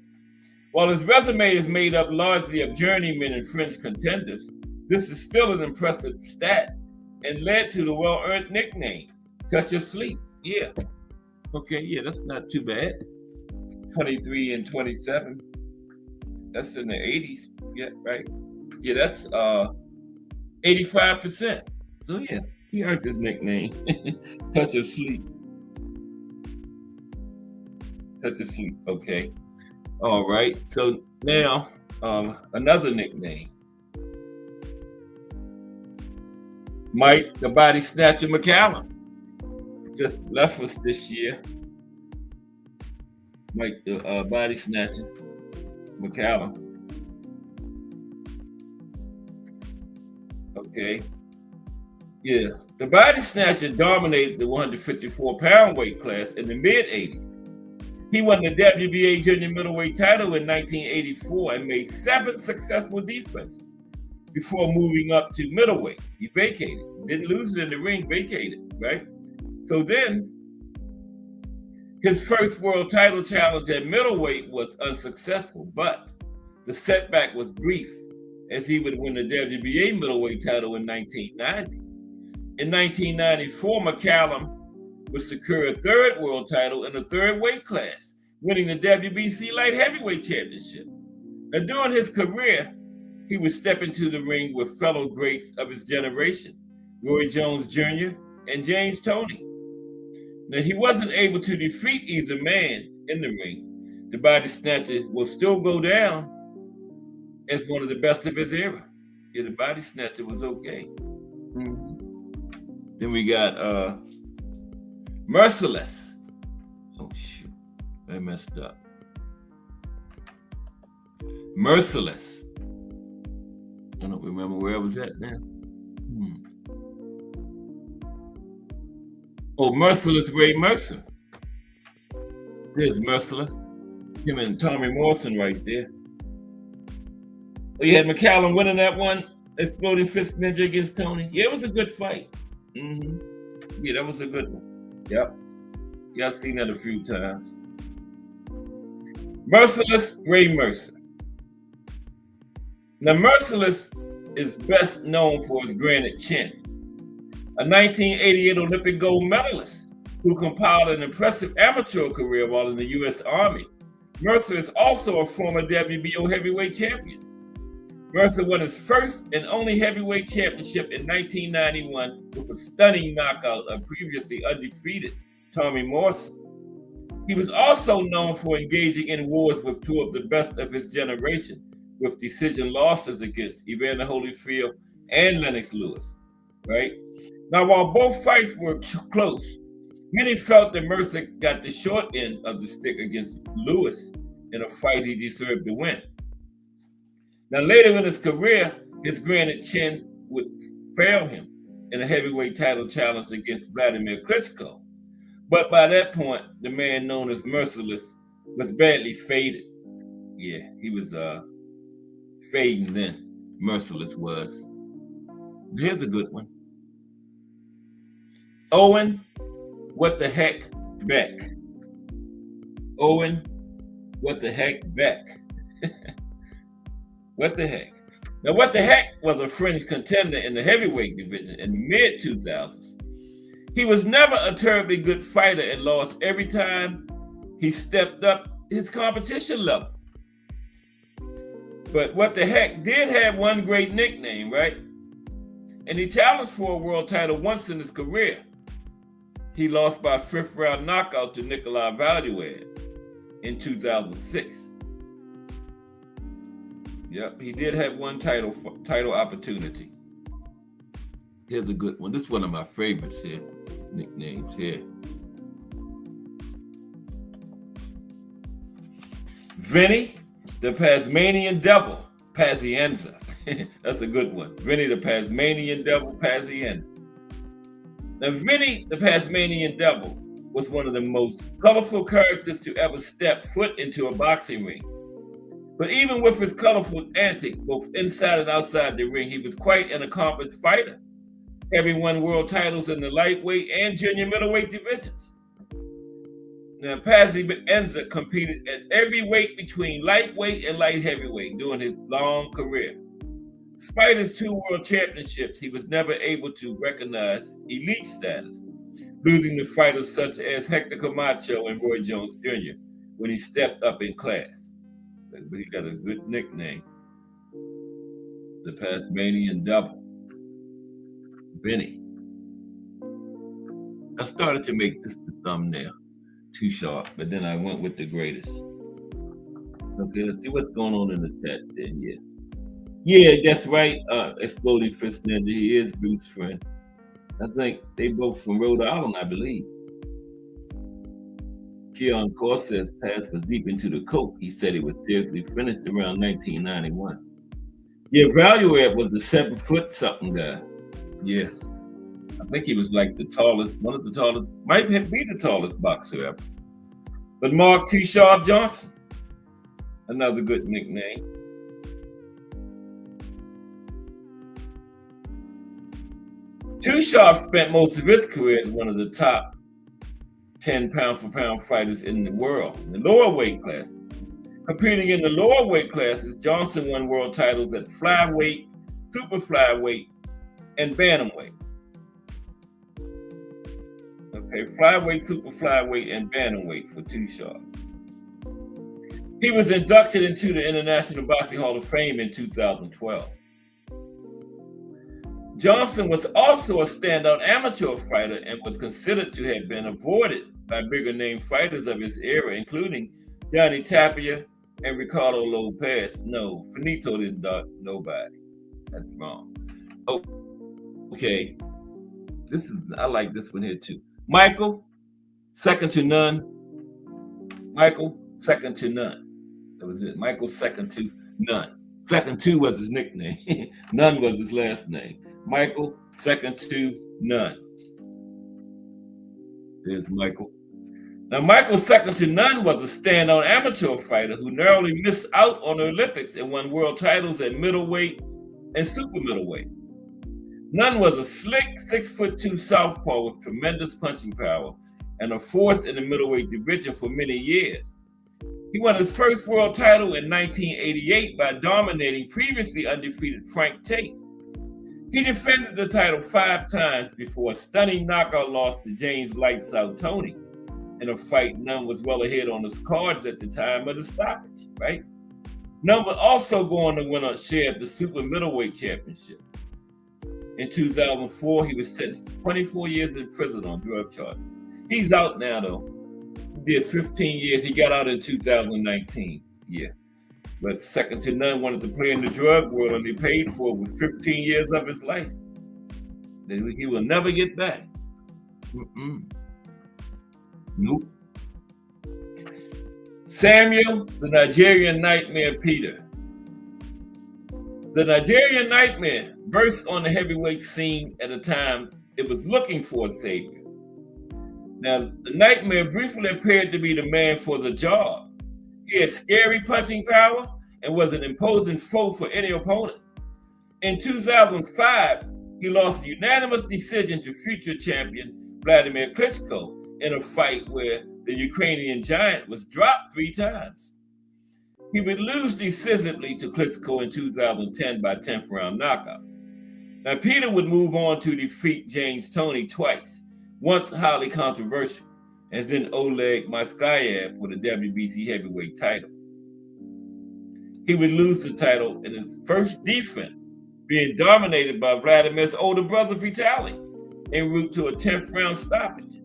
D: While his resume is made up largely of journeymen and fringe contenders, this is still an impressive stat and led to the well-earned nickname, Touch of Sleep. Yeah. Okay, yeah, that's not too bad. 23 and 27. That's in the 80s. Yeah, right. Yeah, that's 85%. So yeah, he earned his nickname, Touch of Sleep. Touch of Sleep, okay. All right, so now another nickname. Mike the Body Snatcher McCallum just left us this year. Mike the Body Snatcher McCallum. Okay. Yeah, the Body Snatcher dominated the 154-pound weight class in the mid-'80s. He won the WBA junior middleweight title in 1984 and made 7 successful defenses before moving up to middleweight. He vacated. Didn't lose it in the ring, vacated, right? So then, his first world title challenge at middleweight was unsuccessful, but the setback was brief, as he would win the WBA middleweight title in 1990. In 1994, McCallum would secure a 3rd world title in the 3rd weight class, winning the WBC light heavyweight championship. Now, during his career, he would step into the ring with fellow greats of his generation, Roy Jones Jr. and James Toney. Now, he wasn't able to defeat either man in the ring. The Body Snatcher will still go down as one of the best of his era. Yeah, the Body Snatcher was okay. Mm-hmm. Then we got Merciless. Oh, shoot. I messed up. Merciless. I don't remember where I was at now. Oh, Merciless Ray Mercer. There's Merciless. Him and Tommy Morrison right there. Oh, you had McCallum winning that one, Exploding Fist Ninja against Tony. Yeah, it was a good fight. Mm-hmm. Yeah, that was a good one. Yep. Yeah, I've seen that a few times. Merciless Ray Mercer. Now, Merciless is best known for his granite chin. A 1988 Olympic gold medalist who compiled an impressive amateur career while in the U.S. Army. Mercer is also a former WBO heavyweight champion. Mercer won his first and only heavyweight championship in 1991 with a stunning knockout of previously undefeated Tommy Morrison. He was also known for engaging in wars with 2 of the best of his generation, with decision losses against Evander Holyfield and Lennox Lewis, right? Now, while both fights were close, many felt that Mercer got the short end of the stick against Lewis in a fight he deserved to win. Now, later in his career, his granite chin would fail him in a heavyweight title challenge against Vladimir Klitschko. But by that point, the man known as Merciless was badly faded. Yeah, he was fading then. Merciless was. Here's a good one. Owen, what the heck, Beck? Owen, what the heck, Beck? What the heck? Now, what the heck was a fringe contender in the heavyweight division in the mid-2000s. He was never a terribly good fighter and lost every time he stepped up his competition level. But what the heck did have one great nickname, right? And he challenged for a world title once in his career. He lost by 5th round knockout to Nikolai Valuev in 2006. Yep, he did have one title opportunity. Here's a good one. This is one of my favorites here. Nicknames here. Vinny, the Tasmanian Devil, Pazienza. That's a good one. Vinny, the Tasmanian Devil, Pazienza. Now, Vinny, the Tasmanian Devil, was one of the most colorful characters to ever step foot into a boxing ring. But even with his colorful antics, both inside and outside the ring, he was quite an accomplished fighter, having won world titles in the lightweight and junior middleweight divisions. Now, Pazienza competed at every weight between lightweight and light heavyweight during his long career. Despite his 2 world championships, he was never able to recognize elite status, losing to fighters such as Hector Camacho and Roy Jones Jr. when he stepped up in class. But he got a good nickname, the Tasmanian Devil, Vinny. I started to make this the thumbnail, too sharp, but then I went with the greatest. Okay, let's see what's going on in the chat then. Yeah, that's right. Exploding Fist Ninja, he is Bruce's friend. I think they both from Rhode Island, I believe. Keon Corsair's past was deep into the coke. He said he was seriously finished around 1991. Yeah, Valuev was the 7-foot something guy. Yeah. I think he was like the tallest, one of the tallest, might be the tallest boxer ever. But Mark T. Sharp Johnson, another good nickname. Too Sharp spent most of his career as one of the top 10 pound-for-pound fighters in the world, in the lower weight classes. Competing in the lower weight classes, Johnson won world titles at flyweight, super flyweight, and bantamweight. Okay, flyweight, super flyweight, and bantamweight for Too Sharp. He was inducted into the International Boxing Hall of Fame in 2012. Johnson was also a standout amateur fighter and was considered to have been avoided by bigger name fighters of his era, including Johnny Tapia and Ricardo Lopez. No, Finito didn't dog nobody. That's wrong. Oh, okay. I like this one here too. Michael, second to none. Michael, second to none. That was it. Michael, second to none. Second to was his nickname. None was his last name. Michael, second to none. There's Michael. Now, Michael, second to none, was a standout amateur fighter who narrowly missed out on the Olympics and won world titles at middleweight and super middleweight. Nunn was a slick 6'2" southpaw with tremendous punching power and a force in the middleweight division for many years. He won his first world title in 1988 by dominating previously undefeated Frank Tate. He defended the title 5 times before a stunning knockout loss to James Lights Out Tony in a fight Nunn was well ahead on his cards at the time of the stoppage, right? Nunn would also go on to win a share of the super middleweight championship. In 2004, he was sentenced to 24 years in prison on drug charges. He's out now, though. He did 15 years. He got out in 2019. Yeah. But second to none wanted to play in the drug world, and he paid for it with 15 years of his life. He will never get back. Nope. Samuel, the Nigerian Nightmare Peter. The Nigerian Nightmare burst on the heavyweight scene at a time it was looking for a savior. Now, the Nightmare briefly appeared to be the man for the job. He had scary punching power and was an imposing foe for any opponent. In 2005, he lost a unanimous decision to future champion Vladimir Klitschko in a fight where the Ukrainian giant was dropped 3 times. He would lose decisively to Klitschko in 2010 by 10th round knockout. Now, Peter would move on to defeat James Toney twice, once highly controversial, and then Oleg Moskayev for the WBC heavyweight title. He would lose the title in his first defense, being dominated by Vladimir's older brother Vitaly, en route to a 10th round stoppage.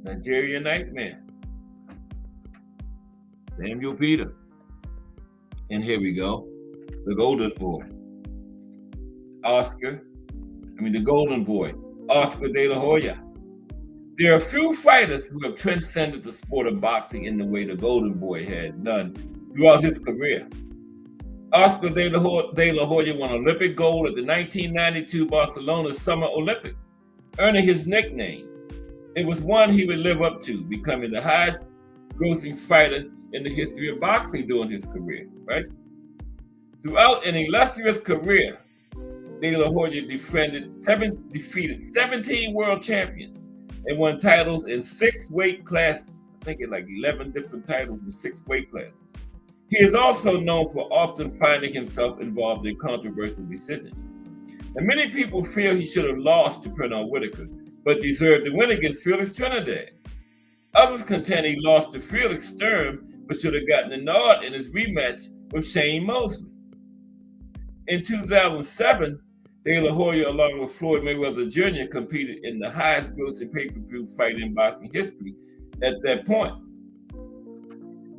D: Nigerian Nightmare. Samuel Peter. And here we go. The Golden Boy. The Golden Boy, Oscar De La Hoya. There are few fighters who have transcended the sport of boxing in the way the Golden Boy had done throughout his career. Oscar De La Hoya won Olympic gold at the 1992 Barcelona Summer Olympics, earning his nickname. It was one he would live up to, becoming the highest grossing fighter in the history of boxing during his career, right? Throughout an illustrious career, De La Hoya defeated 17 world champions and won titles in 6 weight classes. I think it's like 11 different titles in 6 weight classes. He is also known for often finding himself involved in controversial decisions. And many people feel he should have lost to Pernell Whitaker, but deserved to win against Felix Trinidad. Others contend he lost to Felix Sturm, but should have gotten a nod in his rematch with Shane Mosley. In 2007, De La Hoya, along with Floyd Mayweather Jr., competed in the highest grossing pay-per-view fight in boxing history at that point.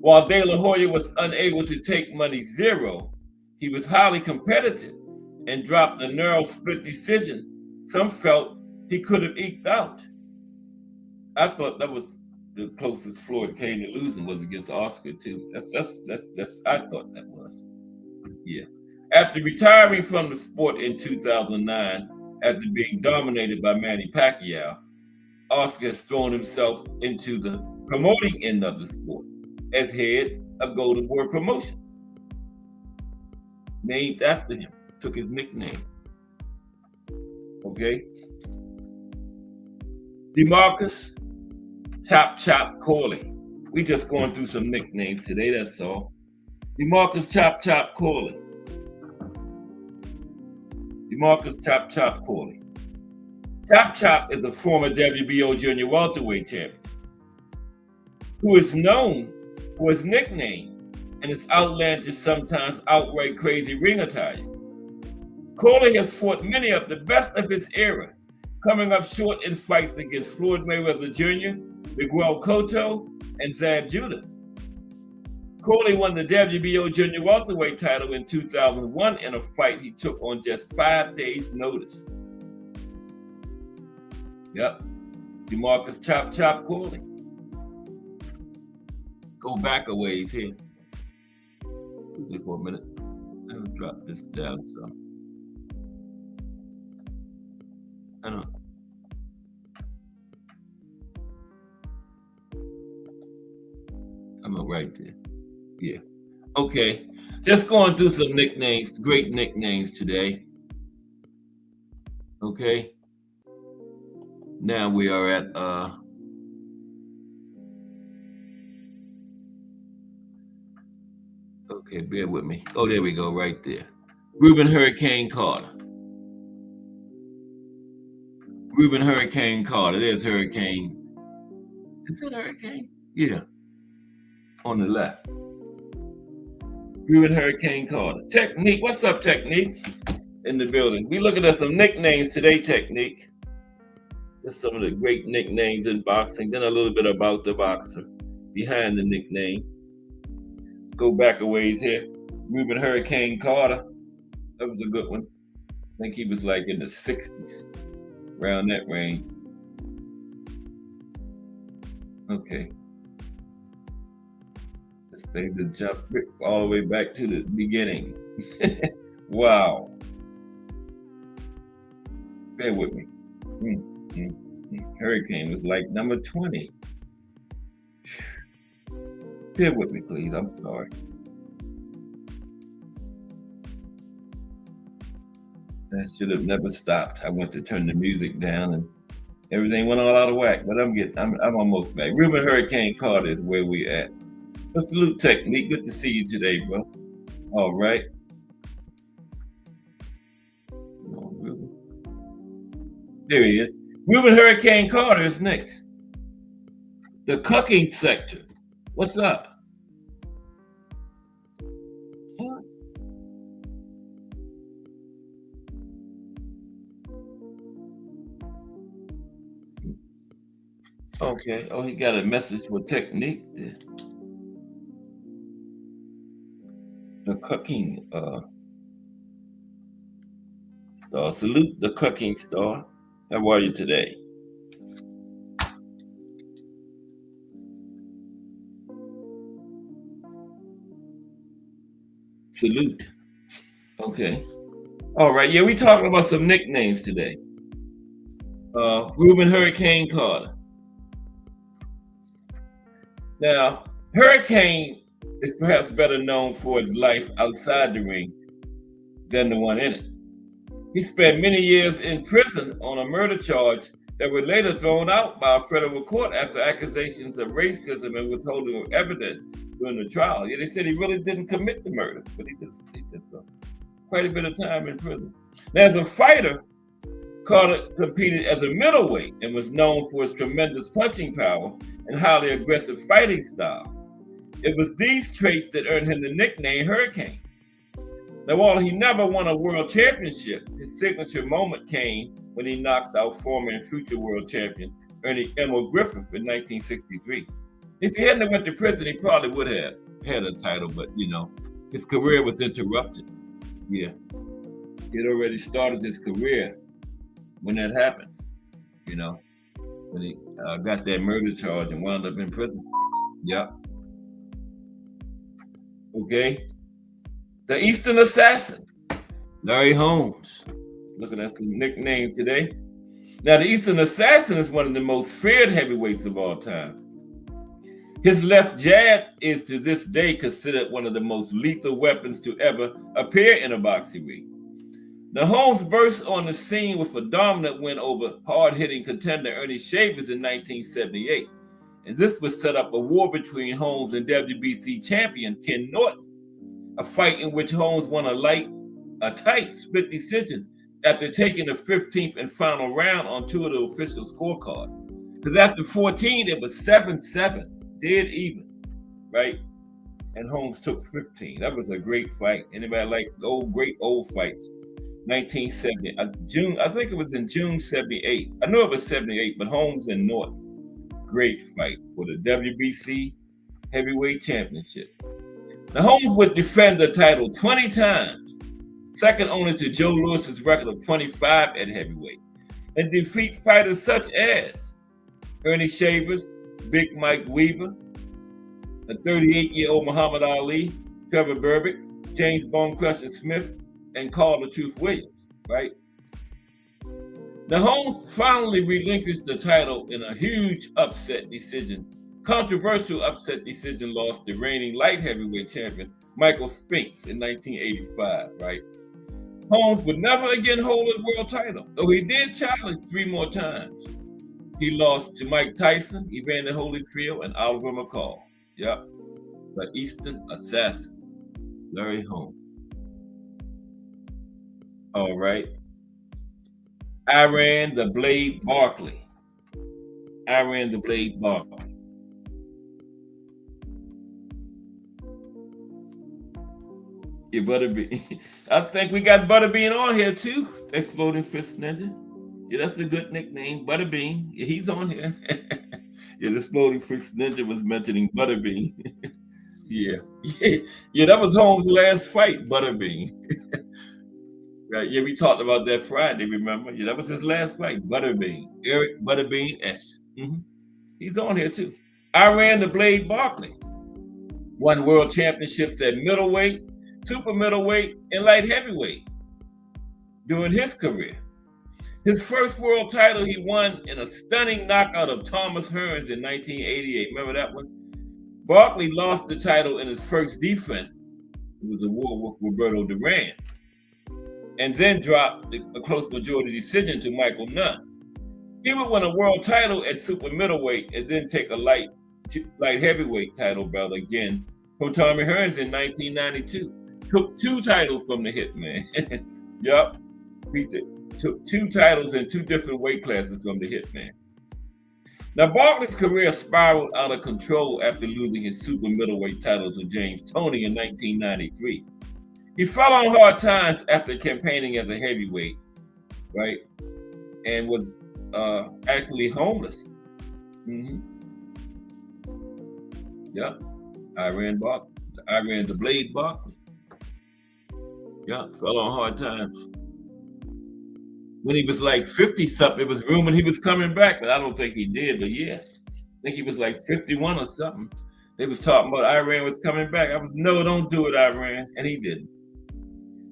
D: While De La Hoya was unable to take money zero, he was highly competitive and dropped a narrow split decision some felt he could have eked out. I thought that was the closest Floyd came to losing was against Oscar too. That's I thought that was. Yeah. After retiring from the sport in 2009, after being dominated by Manny Pacquiao, Oscar has thrown himself into the promoting end of the sport as head of Golden Boy Promotion. Named after him, took his nickname. Okay? DeMarcus Chop Chop Corley. We just going through some nicknames today, that's all. DeMarcus Chop Chop Corley. DeMarcus Chop Chop Corley. Chop Chop is a former WBO junior welterweight champion who is known for his nickname and his outlandish, sometimes outright crazy ring attire. Corley has fought many of the best of his era, coming up short in fights against Floyd Mayweather Jr., Miguel Cotto, and Zab Judah. Corley won the WBO junior welterweight title in 2001 in a fight he took on just 5 days' notice. Yep, DeMarcus Chop Chop Corley. Go back a ways here. Wait for a minute. I'm gonna drop this down some. I don't know. I'm right there. Yeah. Okay. Just going through some nicknames, great nicknames today. Okay. Now we are at okay, bear with me. Oh, there we go, right there. Reuben Hurricane Carter. Reuben Hurricane Carter. There's Hurricane. Is it Hurricane? Yeah. On the left. Reuben Hurricane Carter. Technique. What's up, Technique? In the building. We looking at some nicknames today, Technique. There's some of the great nicknames in boxing. Then a little bit about the boxer behind the nickname. Go back a ways here. Reuben Hurricane Carter. That was a good one. I think he was like in the 60s, around that range. Okay. Let's take the jump all the way back to the beginning. Wow. Bear with me. Hurricane was like number 20. Bear with me, please. I'm sorry. That should have never stopped. I went to turn the music down and everything went all out of whack. But I'm almost back. Ruben Hurricane Carter is where we at. A salute technique. Good to see you today, bro. All right. There he is. Ruben Hurricane Carter is next. The cucking sector. What's up? Okay. Oh, he got a message for technique there. The cucking star. Salute the cucking star. How are you today? Salute. Okay. All right. Yeah, we talking about some nicknames today. Ruben Hurricane Carter. Now, Hurricane is perhaps better known for his life outside the ring than the one in it. He spent many years in prison on a murder charge that were later thrown out by a federal court after accusations of racism and withholding of evidence during the trial. Yeah, they said he really didn't commit the murder, but he did quite a bit of time in prison. Now, as a fighter, Carter competed as a middleweight and was known for his tremendous punching power and highly aggressive fighting style. It was these traits that earned him the nickname Hurricane. Now, while he never won a world championship, his signature moment came when he knocked out former and future world champion Ernie Emil Griffith in 1963. If he hadn't went to prison, he probably would have had a title, but his career was interrupted. Yeah, he had already started his career when that happened, when he got that murder charge and wound up in prison. Yep. Okay. The Eastern Assassin, Larry Holmes. Looking at some nicknames today. Now, the Eastern Assassin is one of the most feared heavyweights of all time. His left jab is to this day considered one of the most lethal weapons to ever appear in a boxing ring. Now, Holmes burst on the scene with a dominant win over hard-hitting contender Ernie Shavers in 1978. And this would set up a war between Holmes and WBC champion Ken Norton, a fight in which Holmes won a tight split decision after taking the 15th and final round on two of the official scorecards. Because after 14, it was 7-7, dead even, right? And Holmes took 15. That was a great fight. Anybody like great old fights? 1970, June, I think it was in June 78. I know it was 78, but Holmes and Norton. Great fight for the WBC Heavyweight Championship. Now, Holmes would defend the title 20 times, second only to Joe Louis's record of 25 at heavyweight, and defeat fighters such as Ernie Shavers, Big Mike Weaver, a 38-year-old Muhammad Ali, Trevor Berbick, James Bone Crusher Smith, and Carl the Truth Williams, right? Now, Holmes finally relinquished the title in a huge upset decision. Controversial upset decision loss to reigning light heavyweight champion Michael Spinks in 1985, right? Holmes would never again hold a world title, though he did challenge 3 more times. He lost to Mike Tyson, Evander Holyfield, and Oliver McCall. Yep, the Eastern Assassin, Larry Holmes. All right. Iran the Blade Barkley. Iran the Blade Barkley. Yeah, Butterbean. I think we got Butterbean on here too. Exploding Fist Ninja. Yeah, that's a good nickname. Butterbean. Yeah, he's on here. Yeah, the Exploding Fist Ninja was mentioning Butterbean. Yeah, that was Holmes' last fight, Butterbean. Right, yeah, we talked about that Friday, remember? Yeah, that was his last fight, Butterbean. Eric Butterbean S. He's on here too. Iran the Blade Barkley won world championships at middleweight, super middleweight, and light heavyweight during his career. His first world title he won in a stunning knockout of Thomas Hearns in 1988. Remember that one? Barkley lost the title in his first defense. It was a war with Roberto Duran. and then dropped a close majority decision to Michael Nunn. He would win a world title at super middleweight and then take a light heavyweight title belt again from Tommy Hearns in 1992. Took 2 titles from the Hitman. Yup. He took 2 titles in 2 different weight classes from the Hitman. Now, Barkley's career spiraled out of control after losing his super middleweight title to James Toney in 1993. He fell on hard times after campaigning as a heavyweight, right? And was actually homeless. Yeah, Iran the Blade Barkley. Yeah, fell on hard times. When he was like 50-something, it was rumored he was coming back, but I don't think he did. But yeah, I think he was like 51 or something. They was talking about Iran was coming back. I was, no, don't do it, Iran. And he didn't.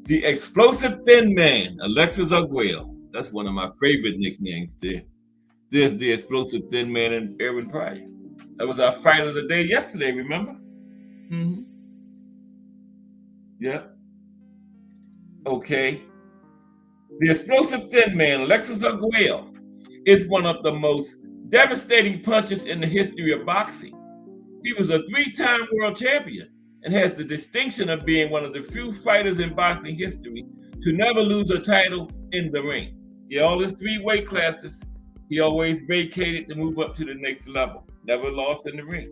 D: The Explosive Thin Man, Alexis Arguello. That's one of my favorite nicknames there. There's the Explosive Thin Man and Aaron Pryor. That was our fight of the day yesterday, remember? Yeah. Okay. The Explosive Thin Man, Alexis Arguello, is one of the most devastating punches in the history of boxing. He was a 3-time world champion and has the distinction of being one of the few fighters in boxing history to never lose a title in the ring. Yeah, all his 3 weight classes, he always vacated to move up to the next level. Never lost in the ring.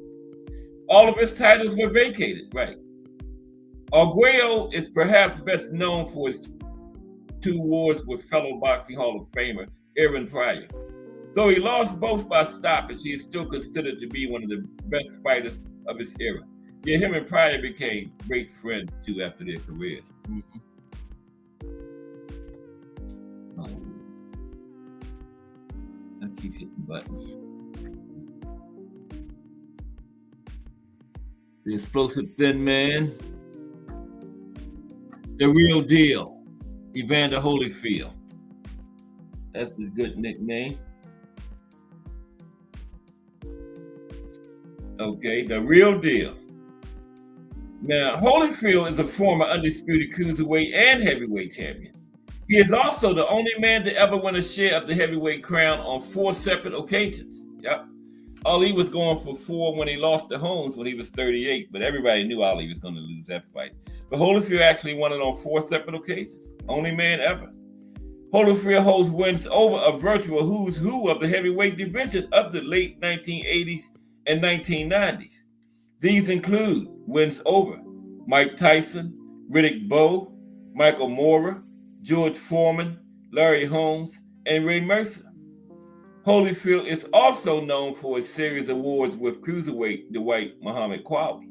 D: All of his titles were vacated, right? Arguello is perhaps best known for his 2 wars with fellow boxing Hall of Famer Aaron Pryor. Though he lost both by stoppage, he is still considered to be one of the best fighters of his era. Yeah, him and Pryor became great friends too after their careers. I keep hitting buttons. The Explosive Thin Man, the Real Deal, Evander Holyfield. That's a good nickname. Okay, the Real Deal. Now, Holyfield is a former undisputed cruiserweight and heavyweight champion. He is also the only man to ever win a share of the heavyweight crown on 4 separate occasions. Yep. Ali was going for 4 when he lost to Holmes when he was 38, but everybody knew Ali was going to lose that fight. But Holyfield actually won it on 4 separate occasions. Only man ever. Holyfield holds wins over a virtual who's who of the heavyweight division of the late 1980s and 1990s. These include wins over Mike Tyson, Riddick Bowe, Michael Moorer, George Foreman, Larry Holmes, and Ray Mercer. Holyfield is also known for a series of awards with cruiserweight Dwight Muhammad Quali.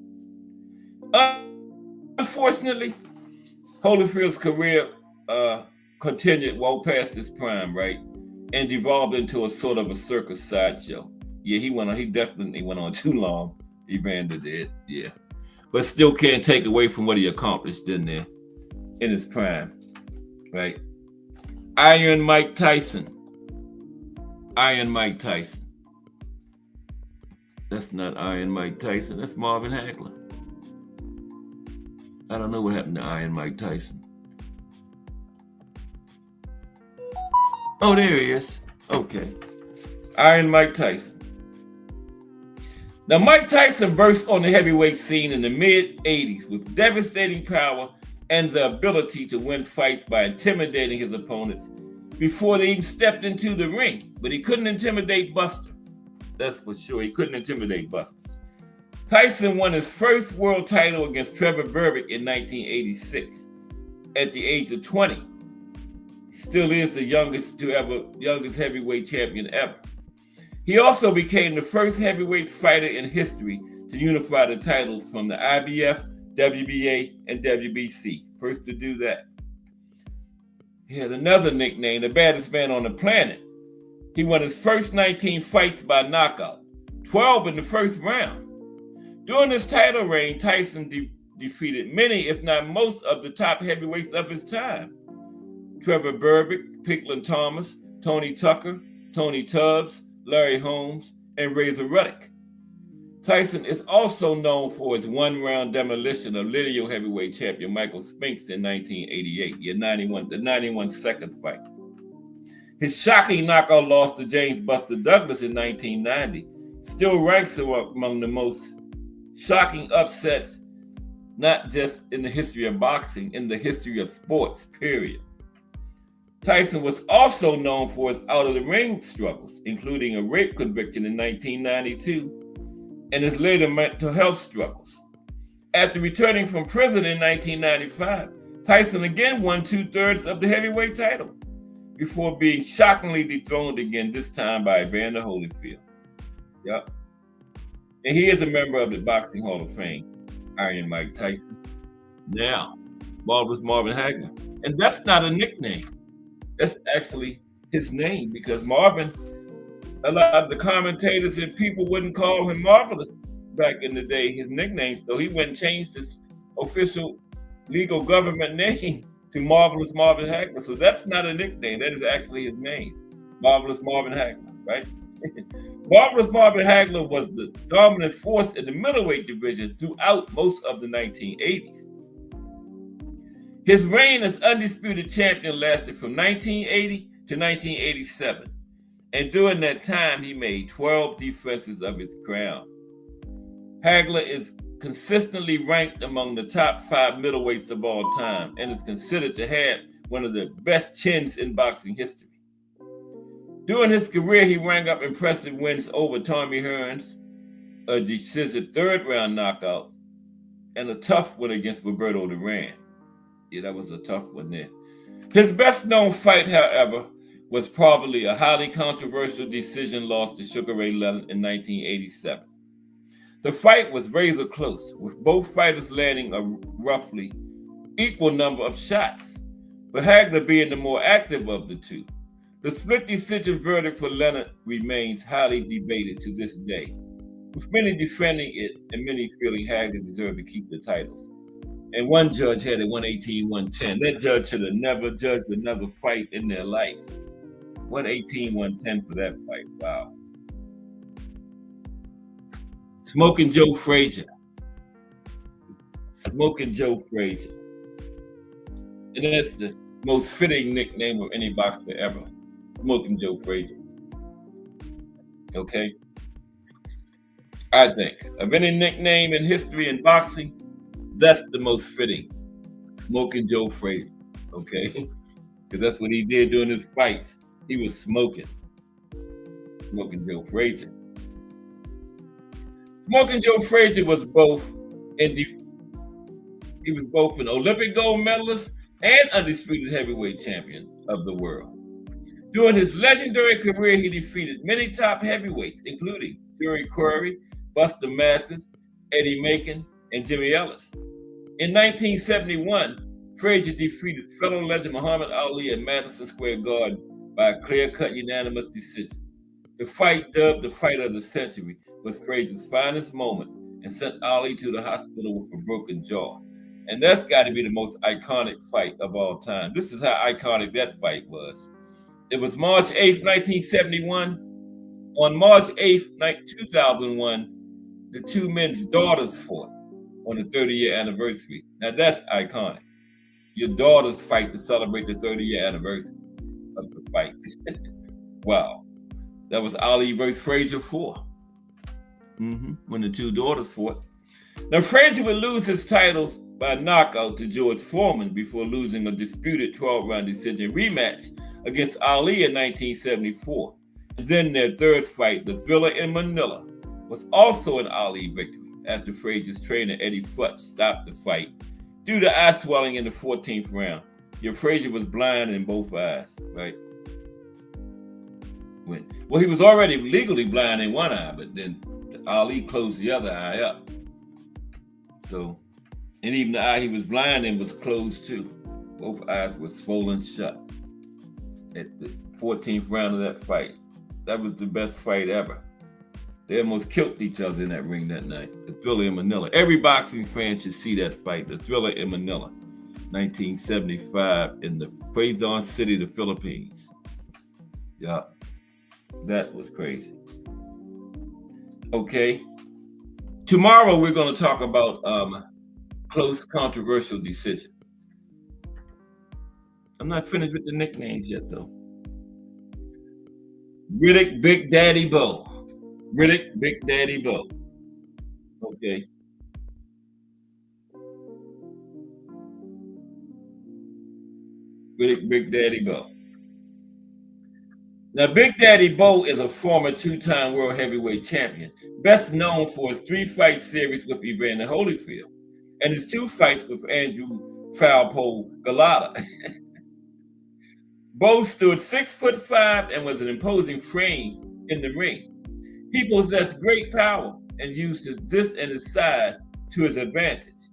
D: Unfortunately, Holyfield's career continued well past his prime, right? And devolved into a sort of a circus sideshow. Yeah, he definitely went on too long. Evander did, yeah. But still can't take away from what he accomplished in there, in his prime, right? Iron Mike Tyson. Iron Mike Tyson. That's not Iron Mike Tyson, that's Marvin Hagler. I don't know what happened to Iron Mike Tyson. Oh, there he is. Okay. Iron Mike Tyson. Now, Mike Tyson burst on the heavyweight scene in the mid-'80s with devastating power and the ability to win fights by intimidating his opponents before they even stepped into the ring. But he couldn't intimidate Buster. That's for sure. He couldn't intimidate Buster. Tyson won his first world title against Trevor Berbick in 1986 at the age of 20. He still is the youngest heavyweight champion ever. He also became the first heavyweight fighter in history to unify the titles from the IBF, WBA, and WBC. First to do that. He had another nickname, the baddest man on the planet. He won his first 19 fights by knockout, 12 in the first round. During his title reign, Tyson defeated many, if not most, of the top heavyweights of his time. Trevor Berbick, Picklin Thomas, Tony Tucker, Tony Tubbs, Larry Holmes, and Razor Ruddock. Tyson is also known for his one-round demolition of lineal heavyweight champion Michael Spinks in 1988, the 91-second fight. His shocking knockout loss to James Buster Douglas in 1990 still ranks him among the most shocking upsets, not just in the history of boxing, in the history of sports, period. Tyson was also known for his out-of-the-ring struggles, including a rape conviction in 1992 and his later mental health struggles. After returning from prison in 1995, Tyson again won 2/3 of the heavyweight title before being shockingly dethroned again, this time by Evander Holyfield. Yep. And he is a member of the Boxing Hall of Fame, Iron Mike Tyson. Now, Marvelous Marvin Hagler. And that's not a nickname. That's actually his name, because Marvin, a lot of the commentators and people wouldn't call him Marvelous back in the day, his nickname. So he went and changed his official legal government name to Marvelous Marvin Hagler. So that's not a nickname. That is actually his name, Marvelous Marvin Hagler, right? Marvelous Marvin Hagler was the dominant force in the middleweight division throughout most of the 1980s. His reign as undisputed champion lasted from 1980 to 1987. And during that time, he made 12 defenses of his crown. Hagler is consistently ranked among the top 5 middleweights of all time and is considered to have one of the best chins in boxing history. During his career, he rang up impressive wins over Tommy Hearns, a decisive 3rd-round knockout, and a tough one against Roberto Duran. Yeah, that was a tough one there. His best-known fight, however, was probably a highly controversial decision loss to Sugar Ray Leonard in 1987. The fight was razor close, with both fighters landing a roughly equal number of shots, but Hagler being the more active of the two. The split decision verdict for Leonard remains highly debated to this day, with many defending it and many feeling Hagler deserved to keep the titles. And one judge had it 118-110. That judge should have never judged another fight in their life. 118-110 for that fight. Wow. Smoking Joe Frazier. Smoking Joe Frazier. And that's the most fitting nickname of any boxer ever. Smoking Joe Frazier. Okay? I think of any nickname in history in boxing, that's the most fitting. Smoking Joe Frazier. Okay? Because that's what he did during his fights. He was smoking. Smoking Joe Frazier. Smoking Joe Frazier was both an Olympic gold medalist and undisputed heavyweight champion of the world. During his legendary career, he defeated many top heavyweights, including Fury Curry, Buster Mathis, Eddie Macon, and Jimmy Ellis. In 1971, Frazier defeated fellow legend Muhammad Ali at Madison Square Garden by a clear-cut unanimous decision. The fight, dubbed the fight of the century, was Frazier's finest moment and sent Ali to the hospital with a broken jaw. And that's got to be the most iconic fight of all time. This is how iconic that fight was. It was March 8th, 1971. On March 8th, 2001, the two men's daughters fought on the 30-year anniversary. Now that's iconic. Your daughters fight to celebrate the 30-year anniversary of the fight. Wow. That was Ali versus Frazier 4. When the two daughters fought. Now Frazier would lose his titles by knockout to George Foreman before losing a disputed 12-round decision rematch against Ali in 1974. And then their third fight, the Thriller in Manila, was also an Ali victory after Frazier's trainer Eddie Futz stopped the fight due to eye swelling in the 14th round. Your Frazier was blind in both eyes, right? Well, he was already legally blind in one eye, but then Ali closed the other eye up. So, and even the eye he was blind in was closed too. Both eyes were swollen shut at the 14th round of that fight. That was the best fight ever. They almost killed each other in that ring that night. The Thriller in Manila. Every boxing fan should see that fight. The Thriller in Manila, 1975, in the Quezon City, the Philippines. Yeah, that was crazy. Okay, Tomorrow we're going to talk about close controversial decision. I'm not finished with the nicknames yet, though. Riddick Big Daddy Bo. Riddick Big Daddy Bo. Okay. Riddick Big Daddy Bo. Now, Big Daddy Bo is a former two-time world heavyweight champion, best known for his 3-fight series with Evander Holyfield and his 2 fights with Andrew Foulpole Galata. Bo stood 6'5" and was an imposing frame in the ring. He possessed great power and used this and his size to his advantage.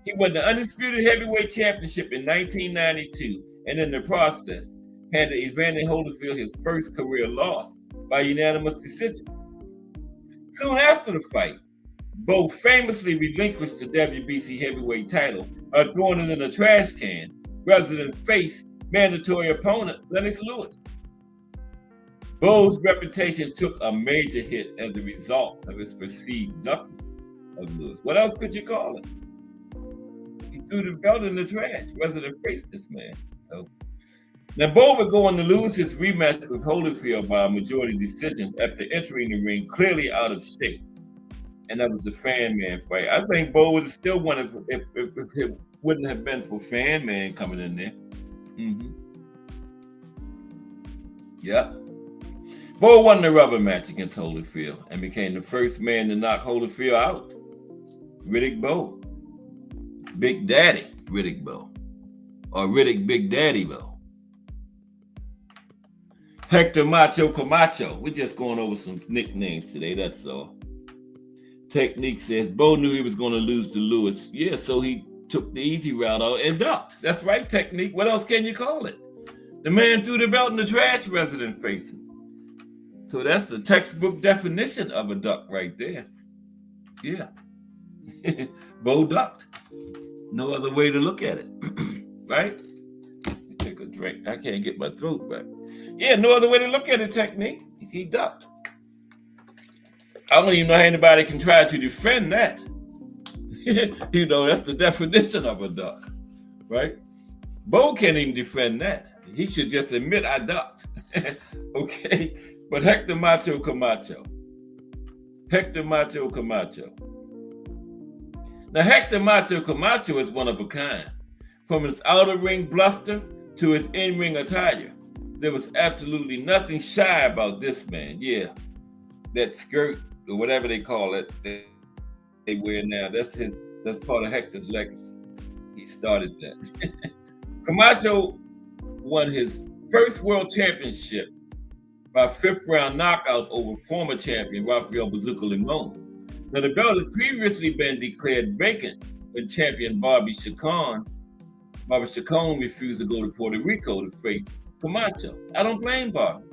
D: He won the undisputed heavyweight championship in 1992, and in the process, handed Evander Holyfield his first career loss by unanimous decision. Soon after the fight, Bo famously relinquished the WBC heavyweight title by throwing it in a trash can rather than face mandatory opponent Lennox Lewis. Bo's reputation took a major hit as a result of his perceived ducking of Lewis. What else could you call it? He threw the belt in the trash rather than face this man. So, now, Bo would go on to lose his rematch with Holyfield by a majority decision after entering the ring clearly out of shape. And that was the Fan Man fight. I think Bo would have still won if it wouldn't have been for Fan Man coming in there. Yep. Bo won the rubber match against Holyfield and became the first man to knock Holyfield out. Riddick Bo. Big Daddy Riddick Bo. Or Riddick Big Daddy Bo. Hector Macho Camacho. We're just going over some nicknames today, that's all. Technique says Bo knew he was going to lose to Lewis. Yeah, so he took the easy route out and ducked. That's right, Technique. What else can you call it? The man threw the belt in the trash rather than face him. So that's the textbook definition of a duck right there. Yeah. Bo ducked. No other way to look at it. Right? Take a drink. I can't get my throat back. Yeah, no other way to look at it, Technique. He ducked. I don't even know how anybody can try to defend that. You know, that's the definition of a duck, right? Bo can't even defend that. He should just admit I ducked. Okay? But Hector Macho Camacho. Hector Macho Camacho. Now, Hector Macho Camacho is one of a kind. From his outer ring bluster to his in-ring attire, there was absolutely nothing shy about this man. Yeah, that skirt or whatever they call it, they wear now. That's part of Hector's legacy. He started that. Camacho won his first world championship by 5th round knockout over former champion Rafael Bazooka Limon. Now, the belt had previously been declared vacant when champion Bobby Chacon refused to go to Puerto Rico to face Camacho. I don't blame Bobby.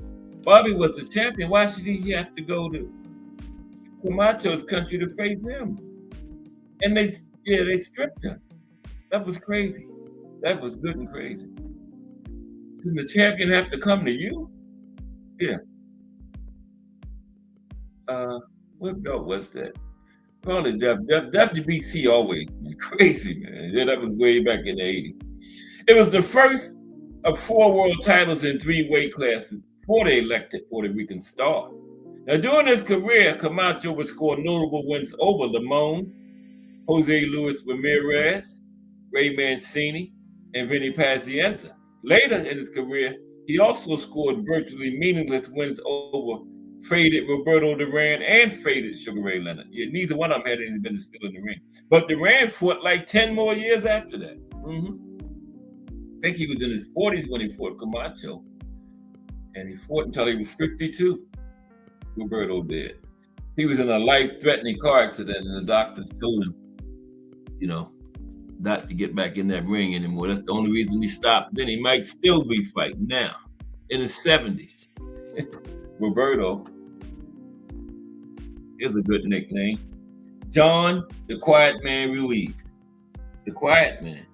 D: Bobby was the champion. Why should he have to go to Camacho's country to face him? And they stripped him. That was crazy. That was good and crazy. Did the champion have to come to you? Yeah. What belt was that? Probably WBC always crazy, man. Yeah, that was way back in the 80s. It was the first of 4 world titles in 3 weight classes before they elected Puerto Rican star. Now, during his career, Camacho would score notable wins over Limon, Jose Luis Ramirez, Ray Mancini, and Vinny Pazienza. Later in his career, he also scored virtually meaningless wins over faded Roberto Duran and faded Sugar Ray Leonard. Yeah, neither one of them had any business still in the ring. But Duran fought like 10 more years after that. I think he was in his 40s when he fought Camacho. And he fought until he was 52. Roberto did. He was in a life-threatening car accident, and the doctors told him, not to get back in that ring anymore. That's the only reason he stopped. Then he might still be fighting now, in his 70s. Roberto is a good nickname. John the Quiet Man Ruiz. The Quiet Man.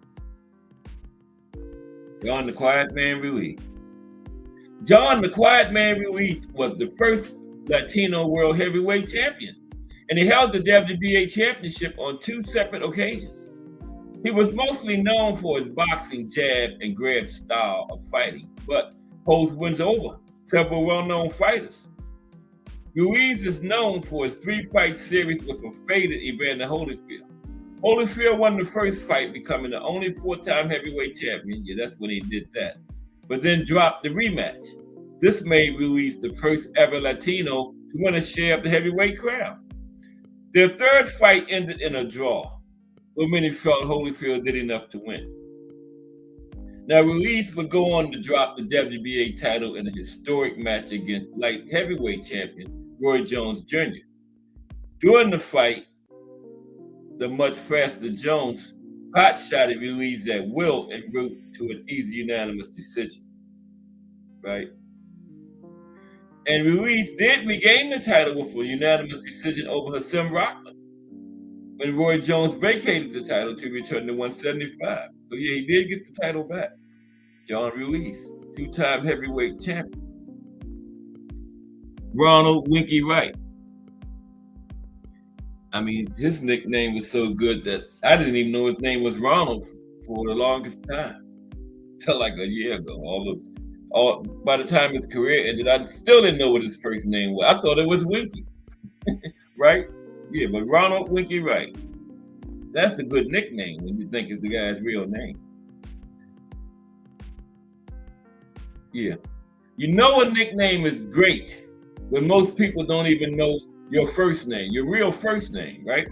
D: John the Quiet Man Ruiz. John the Quiet Man Ruiz was the first Latino world heavyweight champion. and he held the WBA championship on 2 separate occasions. He was mostly known for his boxing jab and grab style of fighting, but holds wins over several well-known fighters. Ruiz is known for his 3-fight series with a faded Evander Holyfield. Holyfield won the first fight, becoming the only 4-time heavyweight champion. Yeah, that's when he did that. But then dropped the rematch. This made Ruiz the first ever Latino to win a share of the heavyweight crown. Their third fight ended in a draw, but many felt Holyfield did enough to win. Now, Ruiz would go on to drop the WBA title in a historic match against light heavyweight champion Roy Jones Jr. During the fight, the much faster Jones hot-shotted Ruiz at will en route to an easy unanimous decision, right? And Ruiz did regain the title with a unanimous decision over Hasim Rockland when Roy Jones vacated the title to return to 175. So yeah, he did get the title back. John Ruiz, 2-time heavyweight champion. Ronald Winky Wright. I mean, his nickname was so good that I didn't even know his name was Ronald for the longest time. Till like a year ago. By the time his career ended, I still didn't know what his first name was. I thought it was Winky. Right? Yeah, but Ronald Winky Wright. That's a good nickname when you think it's the guy's real name. Yeah. You know a nickname is great when most people don't even know your first name, your real first name, right?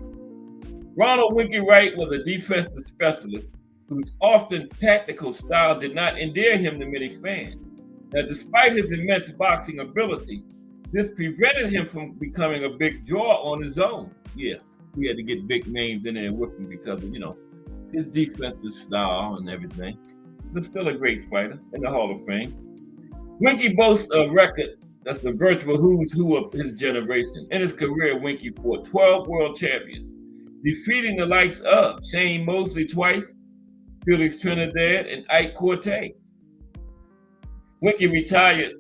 D: Ronald Winky Wright was a defensive specialist whose often tactical style did not endear him to many fans. Now, despite his immense boxing ability, this prevented him from becoming a big draw on his own. Yeah, he had to get big names in there with him because of, his defensive style and everything. But still a great fighter in the Hall of Fame. Winky boasts a record that's the virtual who's who of his generation. In his career, Winky fought 12 world champions, defeating the likes of Shane Mosley twice, Felix Trinidad, and Ike Cortez. Winky retired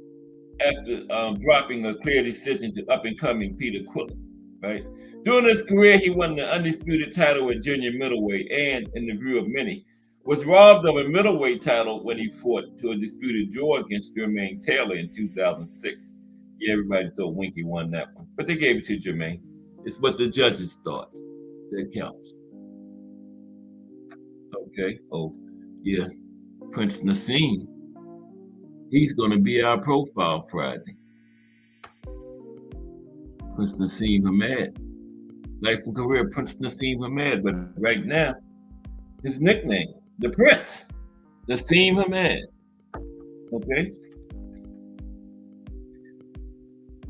D: after dropping a clear decision to up-and-coming Peter Quillen, right? During his career, he won the undisputed title at junior middleweight and, in the view of many, was robbed of a middleweight title when he fought to a disputed draw against Jermaine Taylor in 2006. Yeah, everybody thought Winky won that one, but they gave it to Jermaine. It's what the judges thought that counts. Okay. Oh, yeah. Prince Nassim. He's going to be our profile Friday. Prince Nassim Hamed. Life and career, Prince Nassim Hamed, but right now, his nickname, the Prince, Nassim Hamed. Okay?